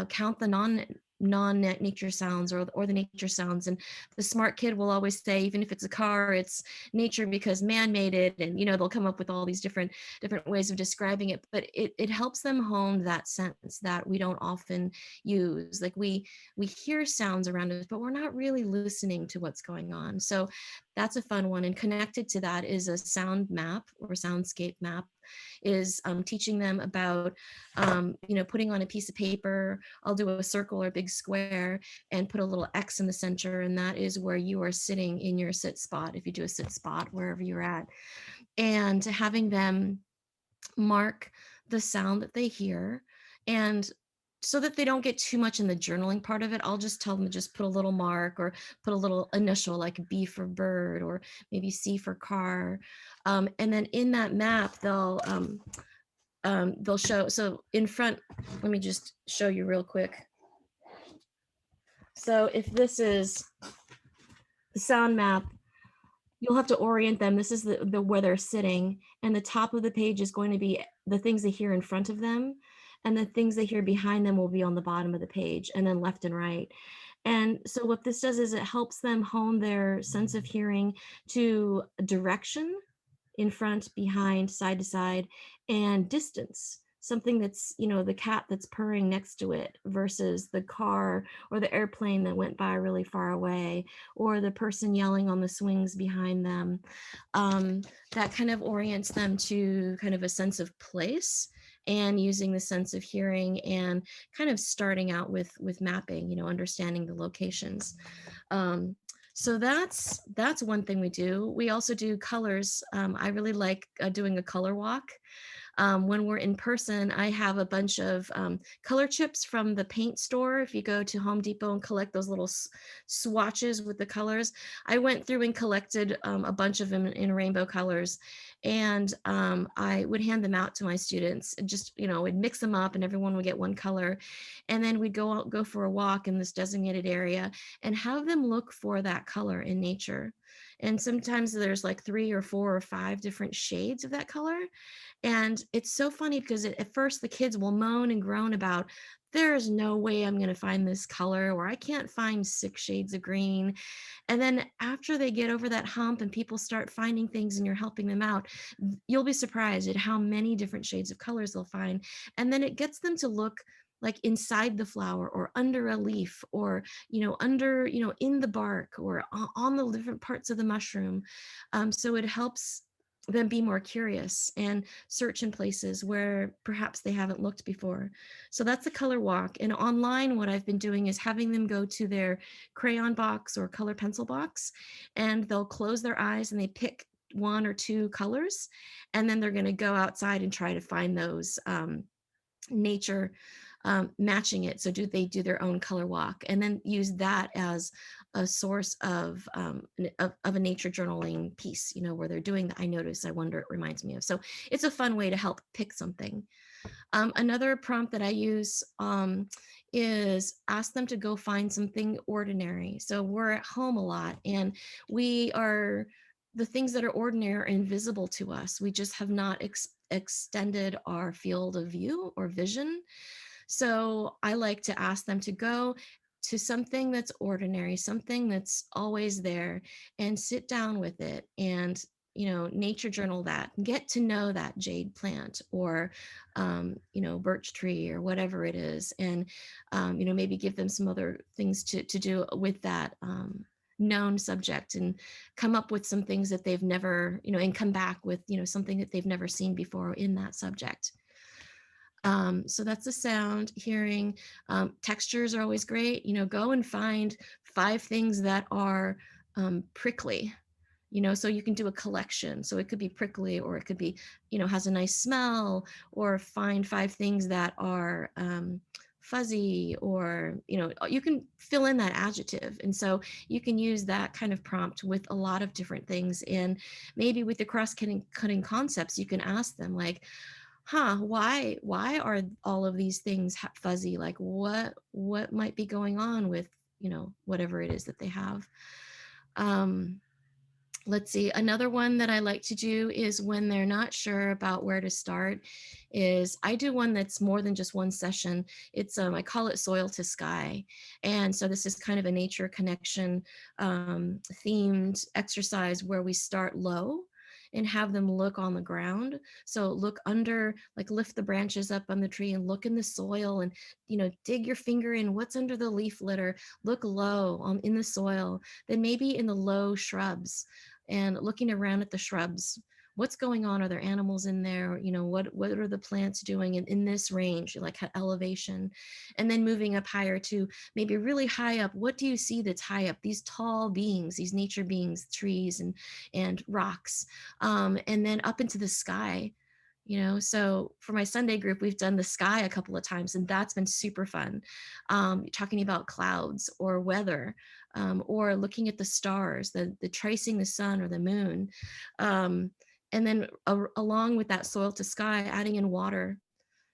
count the non-nature sounds or the nature sounds. And the smart kid will always say, even if it's a car, it's nature because man made it. And they'll come up with all these different ways of describing it, but it helps them hone that sense that we don't often use. Like we hear sounds around us, but we're not really listening to what's going on. So that's a fun one. And connected to that is a sound map or soundscape map, is teaching them about putting on a piece of paper. I'll do a circle or a big square and put a little X in the center, and that is where you are sitting in your sit spot, if you do a sit spot wherever you're at. And having them mark the sound that they hear, and so that they don't get too much in the journaling part of it, I'll just tell them to just put a little mark or put a little initial like B for bird or maybe C for car. And then in that map, they'll show, so in front, let me just show you real quick. So if this is the sound map, you'll have to orient them. This is the where they're sitting, and the top of the page is going to be the things they hear in front of them, and the things they hear behind them will be on the bottom of the page, and then left and right. And so what this does is it helps them hone their sense of hearing to direction, in front, behind, side to side, and distance. Something that's, the cat that's purring next to it versus the car or the airplane that went by really far away, or the person yelling on the swings behind them. That kind of orients them to kind of a sense of place, and using the sense of hearing, and kind of starting out with mapping, understanding the locations. So that's one thing we do. We also do colors. I really like doing a color walk. When we're in person, I have a bunch of color chips from the paint store. If you go to Home Depot and collect those little swatches with the colors, I went through and collected a bunch of them in rainbow colors, and I would hand them out to my students. And just, we'd mix them up and everyone would get one color, and then we'd go for a walk in this designated area and have them look for that color in nature. And sometimes there's like 3 or 4 or 5 different shades of that color. And it's so funny because at first the kids will moan and groan about, there's no way I'm going to find this color, or I can't find 6 shades of green. And then after they get over that hump and people start finding things and you're helping them out, you'll be surprised at how many different shades of colors they'll find. And then it gets them to look like inside the flower, or under a leaf, or under, in the bark, or on the different parts of the mushroom. So it helps them be more curious and search in places where perhaps they haven't looked before. So that's a color walk. And online, what I've been doing is having them go to their crayon box or color pencil box, and they'll close their eyes and they pick 1 or 2 colors, and then they're going to go outside and try to find those nature matching it. So they do their own color walk, and then use that as a source of a nature journaling piece, where they're doing the I notice, I wonder, it reminds me of. So it's a fun way to help pick something. Another prompt that I use is ask them to go find something ordinary. So we're at home a lot, and the things that are ordinary are invisible to us. We just have not extended our field of view or vision. So I like to ask them to go to something that's ordinary, something that's always there, and sit down with it and, nature journal that, get to know that jade plant, or, birch tree, or whatever it is. And, maybe give them some other things to do with that known subject, and come up with some things that they've never, and come back with, something that they've never seen before in that subject. So that's the sound, hearing. Textures are always great. Go and find 5 things that are prickly, so you can do a collection. So it could be prickly, or it could be, has a nice smell, or find 5 things that are fuzzy, or, you can fill in that adjective. And so you can use that kind of prompt with a lot of different things. And maybe with the cross-cutting concepts, you can ask them like, why are all of these things fuzzy? Like what might be going on with, whatever it is that they have. Let's see, another one that I like to do is when they're not sure about where to start, is I do one that's more than just one session. It's I call it soil to sky. And so this is kind of a nature connection themed exercise where we start low and have them look on the ground. So look under, like lift the branches up on the tree and look in the soil, and, dig your finger in what's under the leaf litter, look low in the soil, then maybe in the low shrubs, and looking around at the shrubs. What's going on? Are there animals in there? What are the plants doing in this range, like elevation? And then moving up higher to maybe really high up. What do you see that's high up? These tall beings, these nature beings, trees and rocks, and then up into the sky. So for my Sunday group, we've done the sky a couple of times, and that's been super fun. Talking about clouds or weather, or looking at the stars, the tracing the sun or the moon. And then along with that soil to sky, adding in water.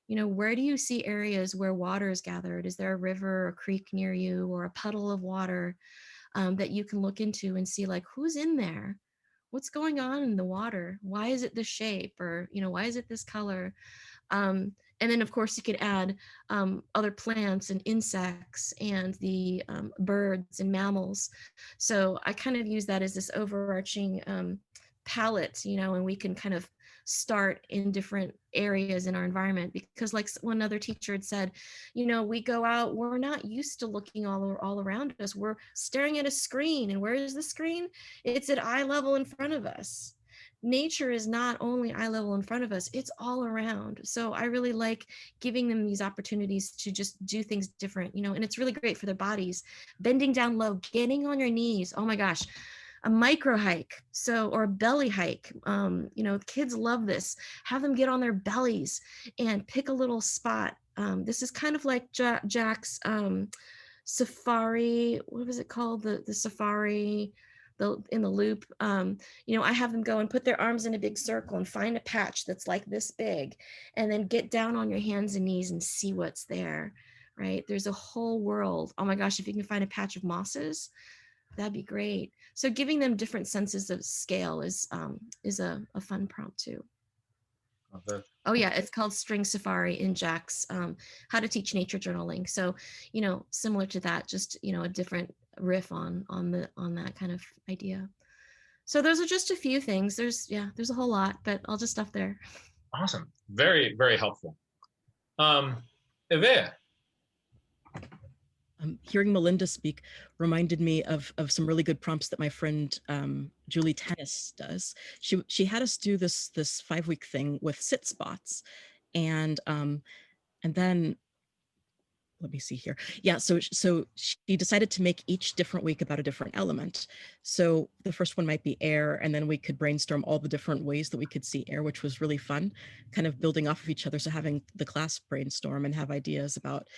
Where do you see areas where water is gathered? Is there a river or a creek near you, or a puddle of water that you can look into and see, like, who's in there? What's going on in the water? Why is it this shape? Or, why is it this color? And then, of course, you could add other plants and insects and the birds and mammals. So I kind of use that as this overarching palette, and we can kind of start in different areas in our environment, because like one other teacher had said, we go out, we're not used to looking all around us. We're staring at a screen, and where is the screen? It's at eye level in front of us. Nature is not only eye level in front of us, it's all around. So I really like giving them these opportunities to just do things different, and it's really great for their bodies. Bending down low, getting on your knees. Oh my gosh. a micro hike, so, or a belly hike. You know, kids love this. Have them get on their bellies and pick a little spot. This is kind of like Jack's safari. What was it called? The safari, in the loop. You know, I have them go and put their arms in a big circle and find a patch that's like this big, and then get down on your hands and knees and see what's there. Right? There's a whole world. Oh my gosh, if you can find a patch of mosses, that'd be great. So giving them different senses of scale is a fun prompt too. Oh yeah, it's called String Safari in Jack's How to Teach Nature Journaling. So, you know, similar to that, just, you know, a different riff on that kind of idea. So those are just a few things. There's a whole lot, but I'll just stop there. Awesome. Very, very helpful. Evea. Hearing Melinda speak reminded me of some really good prompts that my friend Julie Tennis does. She had us do this 5-week thing with sit spots, and then let me see here. Yeah, so she decided to make each different week about a different element. So the first one might be air, and then we could brainstorm all the different ways that we could see air, which was really fun, kind of building off of each other. So having the class brainstorm and have ideas about,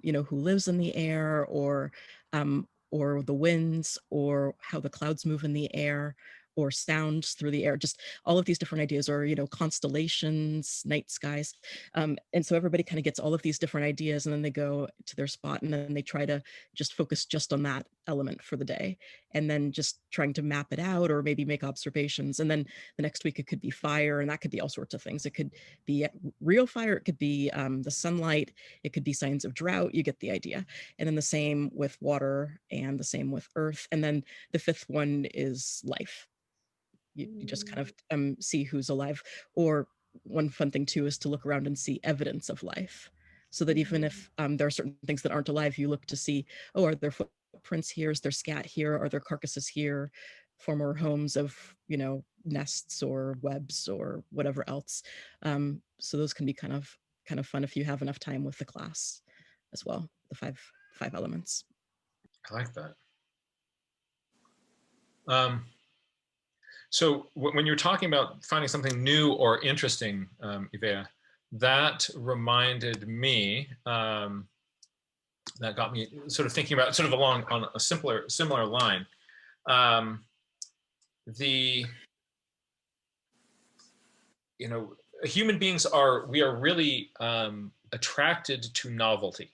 you know, who lives in the air, or the winds, or how the clouds move in the air, or sounds through the air, just all of these different ideas, or, you know, constellations, night skies. And so everybody kind of gets all of these different ideas, and then they go to their spot, and then they try to just focus just on that element for the day, and then just trying to map it out, or maybe make observations. And then the next week it could be fire, and that could be all sorts of things. It could be real fire, it could be the sunlight, it could be signs of drought. You get the idea. And then the same with water, and the same with earth. And then the 5th one is life. You just kind of see who's alive. Or one fun thing too is to look around and see evidence of life, so that even if there are certain things that aren't alive, you look to see, oh, are there footprints here? Is there scat here? Are there carcasses here? Former homes of, you know, nests or webs or whatever else. So those can be kind of fun if you have enough time with the class as well. The five elements. I like that. So when you're talking about finding something new or interesting, Evea, that reminded me, that got me sort of thinking about, sort of along on a similar line. You know, human beings we are really attracted to novelty.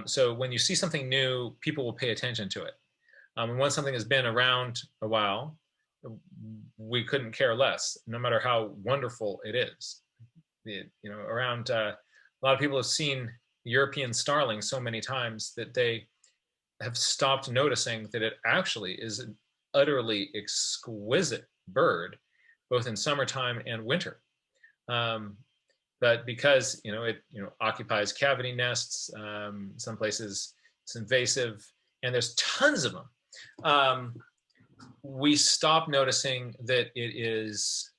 So when you see something new, people will pay attention to it. And once something has been around a while, we couldn't care less, no matter how wonderful it is. You know, around a lot of people have seen European starling so many times that they have stopped noticing that it actually is an utterly exquisite bird, both in summertime and winter. But because, you know, it occupies cavity nests, some places it's invasive, and there's tons of them. We stop noticing that it is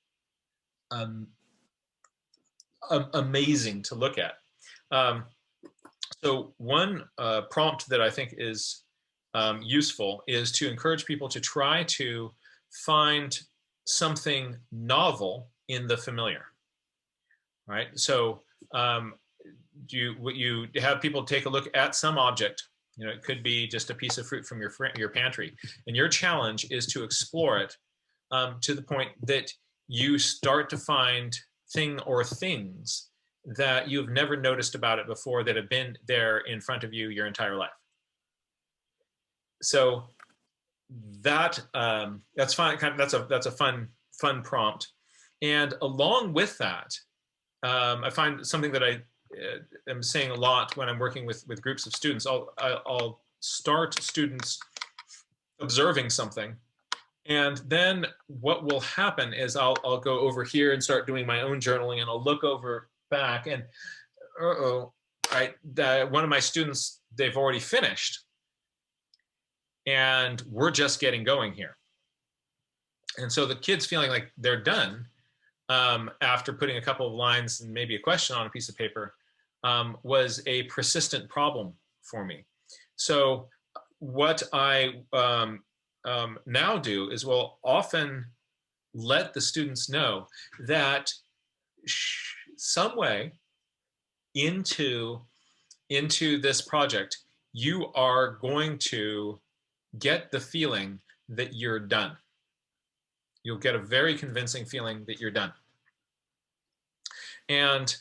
amazing to look at. So one prompt that I think is useful is to encourage people to try to find something novel in the familiar. Right? So you have people take a look at some object. You know, it could be just a piece of fruit from your pantry, and your challenge is to explore it to the point that you start to find things that you've never noticed about it before, that have been there in front of you your entire life. So that's fine. That's a fun prompt, and along with that, I find something that I am saying a lot when I'm working with groups of students. I'll start students observing something, and then what will happen is I'll go over here and start doing my own journaling, and I'll look over back, and one of my students, they've already finished, and we're just getting going here. And so the kids feeling like they're done after putting a couple of lines and maybe a question on a piece of paper was a persistent problem for me. So what I now do is we'll often let the students know that some way into this project, you are going to get the feeling that you're done. You'll get a very convincing feeling that you're done. And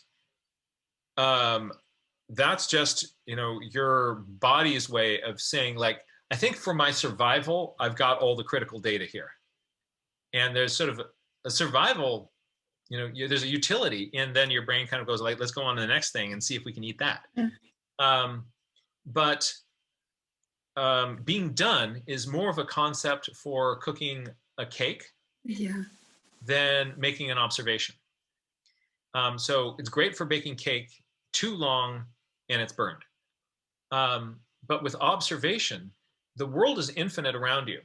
that's just, your body's way of saying, like, I think for my survival, I've got all the critical data here. And there's sort of a survival, there's a utility, and then your brain kind of goes like, let's go on to the next thing and see if we can eat that. Yeah. But being done is more of a concept for cooking a cake, yeah, than making an observation. So it's great for baking cake too long and it's burned. But with observation, the world is infinite around you,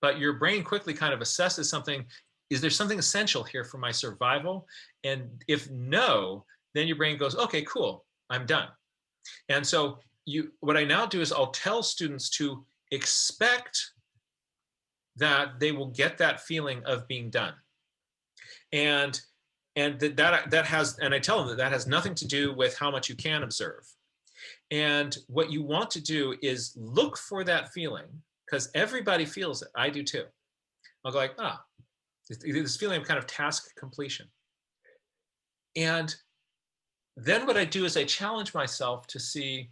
but your brain quickly kind of assesses something. Is there something essential here for my survival? And if no, then your brain goes, okay, cool, I'm done. And so what I now do is I'll tell students to expect that they will get that feeling of being done. And that has, and I tell them that has nothing to do with how much you can observe. And what you want to do is look for that feeling, because everybody feels it. I do too. I'll go like, this feeling of kind of task completion. And then what I do is I challenge myself to see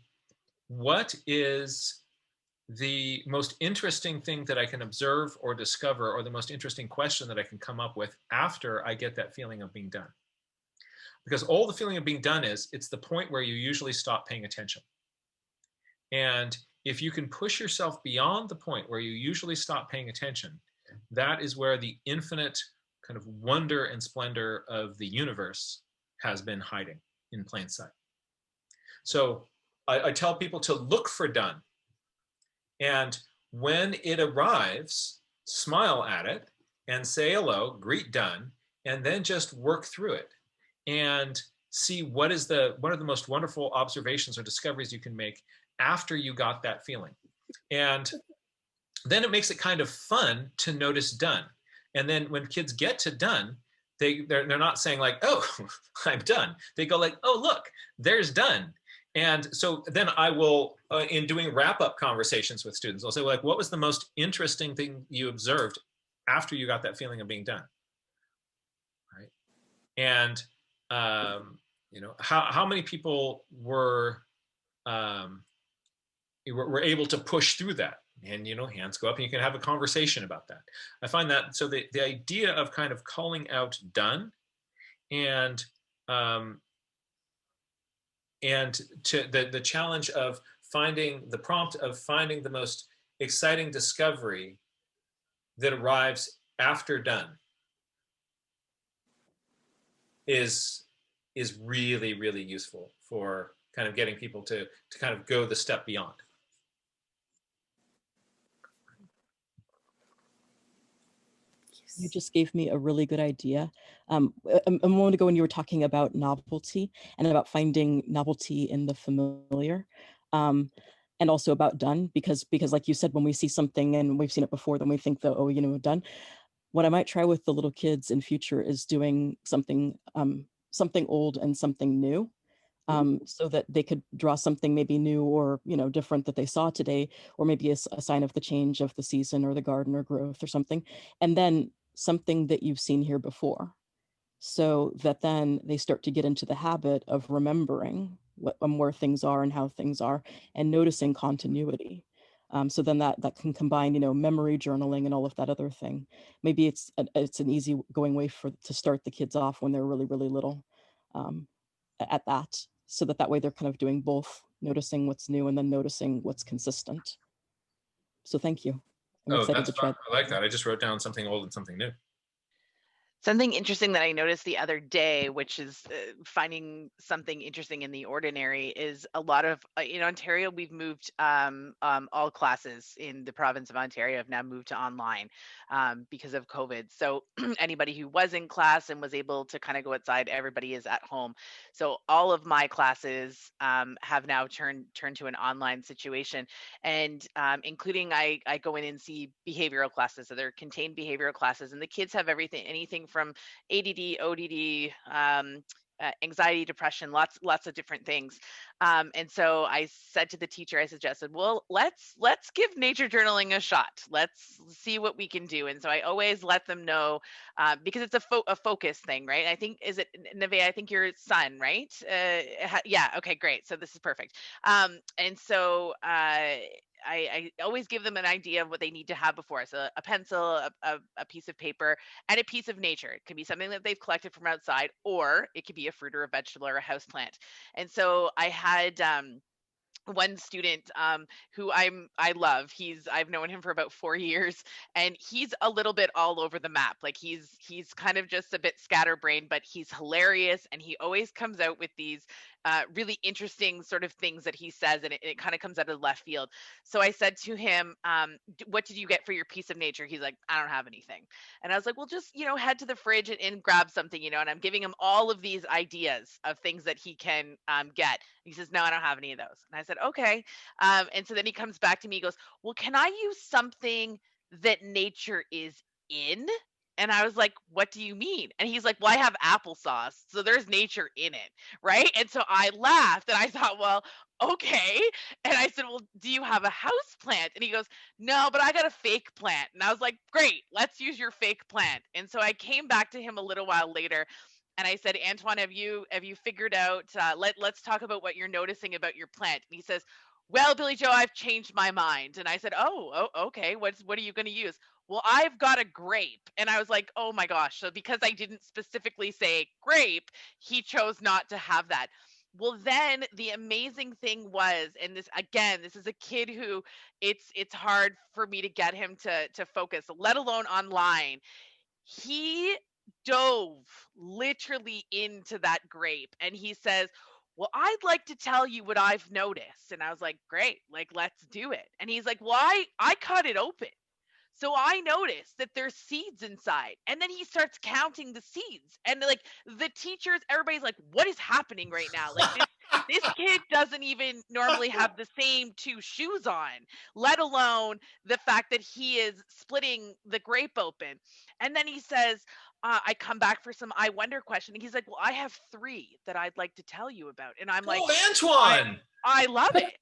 what is the most interesting thing that I can observe or discover, or the most interesting question that I can come up with after I get that feeling of being done. Because all the feeling of being done is, it's the point where you usually stop paying attention. And if you can push yourself beyond the point where you usually stop paying attention, that is where the infinite kind of wonder and splendor of the universe has been hiding in plain sight. So I tell people to look for done. And when it arrives, smile at it and say hello, greet done, and then just work through it and see what are the most wonderful observations or discoveries you can make after you got that feeling. And then it makes it kind of fun to notice done. And then when kids get to done, they're not saying like, oh, I'm done. They go like, oh, look, there's done. And so then I will, in doing wrap-up conversations with students, I'll say, like, what was the most interesting thing you observed after you got that feeling of being done? Right? And how many people were able to push through that? And hands go up, and you can have a conversation about that. I find that, so the idea of kind of calling out done and to the challenge of finding the prompt of finding the most exciting discovery that arrives after done is really, really useful for kind of getting people to kind of go the step beyond. You just gave me a really good idea. A moment ago when you were talking about novelty and about finding novelty in the familiar, and also about done, because like you said, when we see something and we've seen it before, then we think that, oh, done. What I might try with the little kids in future is doing something old and something new. So that they could draw something maybe new or different that they saw today, or maybe a sign of the change of the season or the garden or growth or something, and then something that you've seen here before, so that then they start to get into the habit of remembering where things are and how things are, and noticing continuity. So then that can combine memory journaling and all of that other thing. Maybe it's an easy going way to start the kids off when they're really, really little, at that, so that way they're kind of doing both, noticing what's new and then noticing what's consistent. So thank you. I'm excited to try. I like that. I just wrote down something old and something new. Something interesting that I noticed the other day, which is finding something interesting in the ordinary, is a lot of in Ontario, we've moved all classes in the province of Ontario have now moved to online because of COVID. So anybody who was in class and was able to kind of go outside, everybody is at home. So all of my classes have now turned to an online situation, and including I go in and see behavioral classes. So they're contained behavioral classes, and the kids have anything from ADD, ODD, anxiety, depression, lots of different things. And so I said to the teacher, I suggested, well, let's give nature journaling a shot. Let's see what we can do. And so I always let them know because it's a focus thing, right? I think, is it Nevaeh? I think your son, right? Yeah. Okay, great. So this is perfect. And so I always give them an idea of what they need to have before. So a pencil, a piece of paper, and a piece of nature. It could be something that they've collected from outside, or it could be a fruit or a vegetable or a house plant. And so I had one student who I love. I've known him for about 4 years, and he's a little bit all over the map. Like he's kind of just a bit scatterbrained, but he's hilarious, and he always comes out with these really interesting sort of things that he says, and it kind of comes out of left field. So I said to him, what did you get for your piece of nature? He's like, I don't have anything. And I was like, well, just head to the fridge and grab something, and I'm giving him all of these ideas of things that he can get. He says, no, I don't have any of those. And I said, okay. And so then he comes back to me, he goes, well, can I use something that nature is in? And I was like, what do you mean? And he's like, well, I have applesauce, so there's nature in it, right? And so I laughed, and I thought, well, okay. And I said, well, do you have a house plant? And he goes, no, but I got a fake plant. And I was like, great, let's use your fake plant. And so I came back to him a little while later, and I said, Antoine, have you figured out, let's talk about what you're noticing about your plant. And he says, well, Billy Joe, I've changed my mind. And I said, oh, okay. What are you going to use? Well, I've got a grape. And I was like, oh my gosh. So because I didn't specifically say grape, he chose not to have that. Well, then the amazing thing was, and this is a kid who it's hard for me to get him to focus, let alone online. He dove literally into that grape, and he says, well, I'd like to tell you what I've noticed. And I was like, great, like, let's do it. And he's like, well, I cut it open, so I noticed that there's seeds inside. And then he starts counting the seeds. And like the teachers, everybody's like, what is happening right now? Like this kid doesn't even normally have the same two shoes on, let alone the fact that he is splitting the grape open. And then he says, I come back for some I wonder question. And he's like, well, I have 3 that I'd like to tell you about. And I'm like, oh, Antoine. I love it.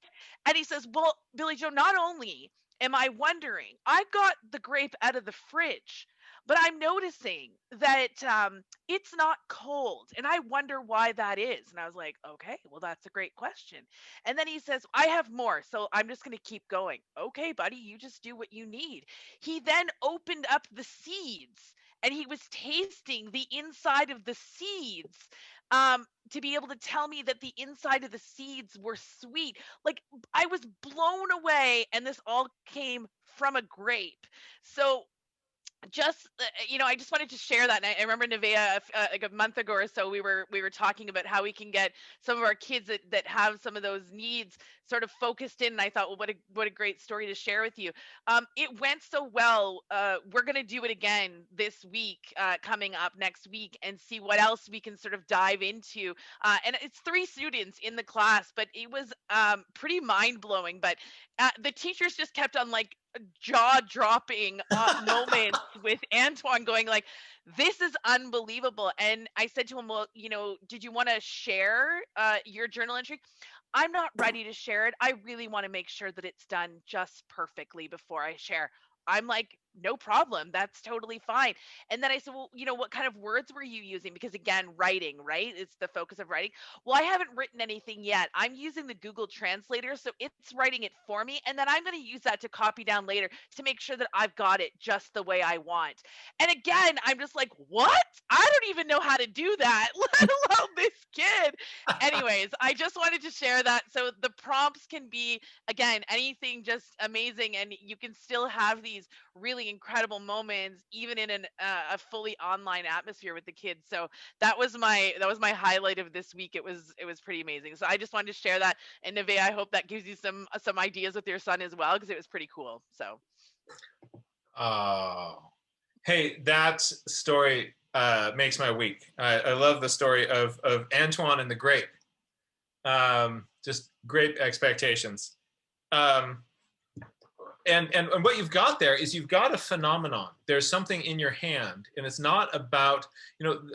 And he says, well, Billy Joe, not only am I wondering, I got the grape out of the fridge, but I'm noticing that it's not cold. And I wonder why that is. And I was like, okay, well, that's a great question. And then he says, I have more, so I'm just going to keep going. Okay, buddy, you just do what you need. He then opened up the seeds, and he was tasting the inside of the seeds to be able to tell me that the inside of the seeds were sweet. Like I was blown away, and this all came from a grape. So just I just wanted to share that. And I remember Nevaeh like a month ago or so, we were talking about how we can get some of our kids that have some of those needs sort of focused in. And I thought, well, what a great story to share with you. It went so well. We're going to do it again this week, coming up next week, and see what else we can sort of dive into. And it's 3 students in the class, but it was pretty mind blowing. But the teachers just kept on like jaw-dropping moments with Antoine going like, this is unbelievable. And I said to him, well, did you want to share your journal entry? I'm not ready to share it. I really want to make sure that it's done just perfectly before I share. I'm like, no problem. That's totally fine. And then I said, well, what kind of words were you using? Because again, writing, right? It's the focus of writing. Well, I haven't written anything yet. I'm using the Google Translator, so it's writing it for me. And then I'm going to use that to copy down later to make sure that I've got it just the way I want. And again, I'm just like, what? I don't even know how to do that, let alone this kid. Anyways, I just wanted to share that. So the prompts can be, again, anything just amazing. And you can still have the these really incredible moments, even in a fully online atmosphere with the kids. So that was my highlight of this week. It was pretty amazing. So I just wanted to share that. And Neve, I hope that gives you some ideas with your son as well, because it was pretty cool. So. Oh, hey, that story makes my week. I love the story of Antoine and the grape. Just grape expectations. And what you've got there is you've got a phenomenon. There's something in your hand, and it's not about,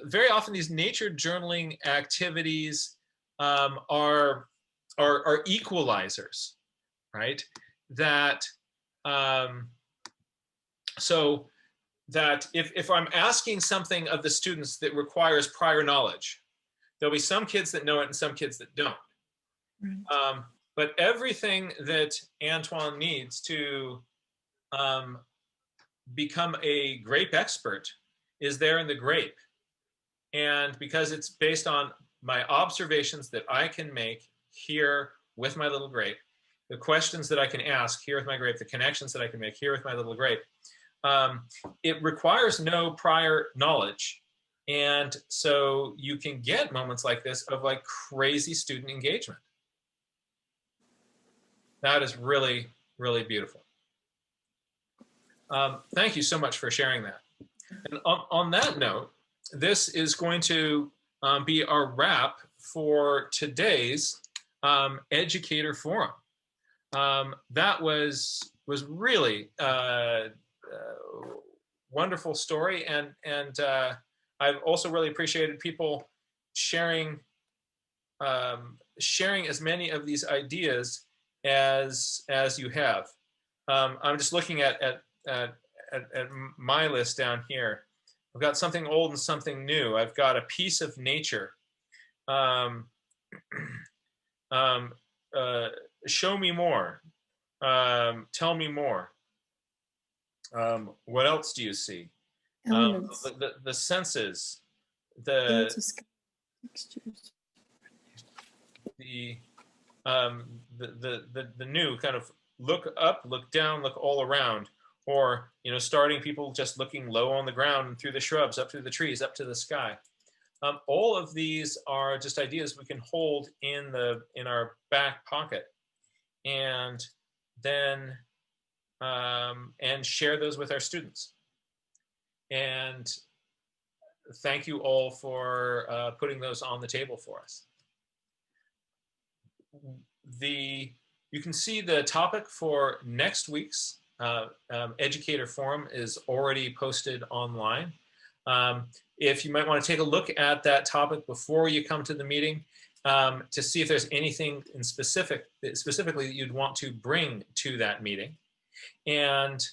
very often these nature journaling activities are equalizers, right? That so that if I'm asking something of the students that requires prior knowledge, there'll be some kids that know it and some kids that don't. Right. But everything that Antoine needs to become a grape expert is there in the grape. And because it's based on my observations that I can make here with my little grape, the questions that I can ask here with my grape, the connections that I can make here with my little grape, it requires no prior knowledge. And so you can get moments like this of like crazy student engagement. That is really, really beautiful. Thank you so much for sharing that. And on that note, this is going to be our wrap for today's Educator Forum. That was really wonderful story, and I've also really appreciated people sharing as many of these ideas as you have. I'm just looking at my list down here. I've got something old and something new. I've got a piece of nature. Show me more. Tell me more. What else do you see? The senses, the new kind of look up, look down, look all around, or starting people just looking low on the ground and through the shrubs, up through the trees, up to the sky. All of these are just ideas we can hold in our back pocket, and then and share those with our students. And thank you all for putting those on the table for us. You can see the topic for next week's Educator Forum is already posted online. If you might want to take a look at that topic before you come to the meeting to see if there's anything specifically that you'd want to bring to that meeting. And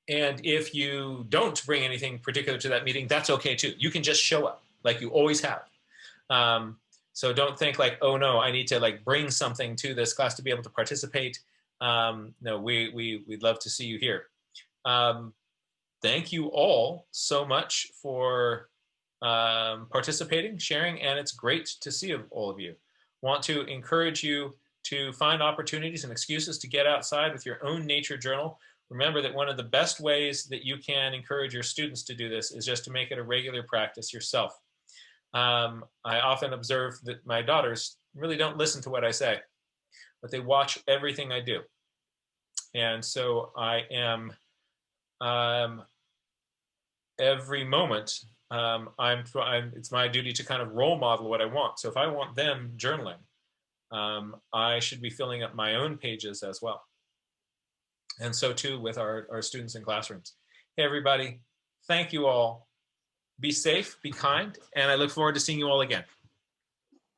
and if you don't bring anything particular to that meeting, that's okay too. You can just show up like you always have. So don't think like, oh no, I need to like bring something to this class to be able to participate. No, we'd love to see you here. Thank you all so much for participating, sharing, and it's great to see all of you. Want to encourage you to find opportunities and excuses to get outside with your own nature journal. Remember that one of the best ways that you can encourage your students to do this is just to make it a regular practice yourself. I often observe that my daughters really don't listen to what I say, but they watch everything I do. And so I am, every moment, it's my duty to kind of role model what I want. So if I want them journaling, I should be filling up my own pages as well. And so too with our students in classrooms. Hey, everybody, thank you all. Be safe, be kind, and I look forward to seeing you all again.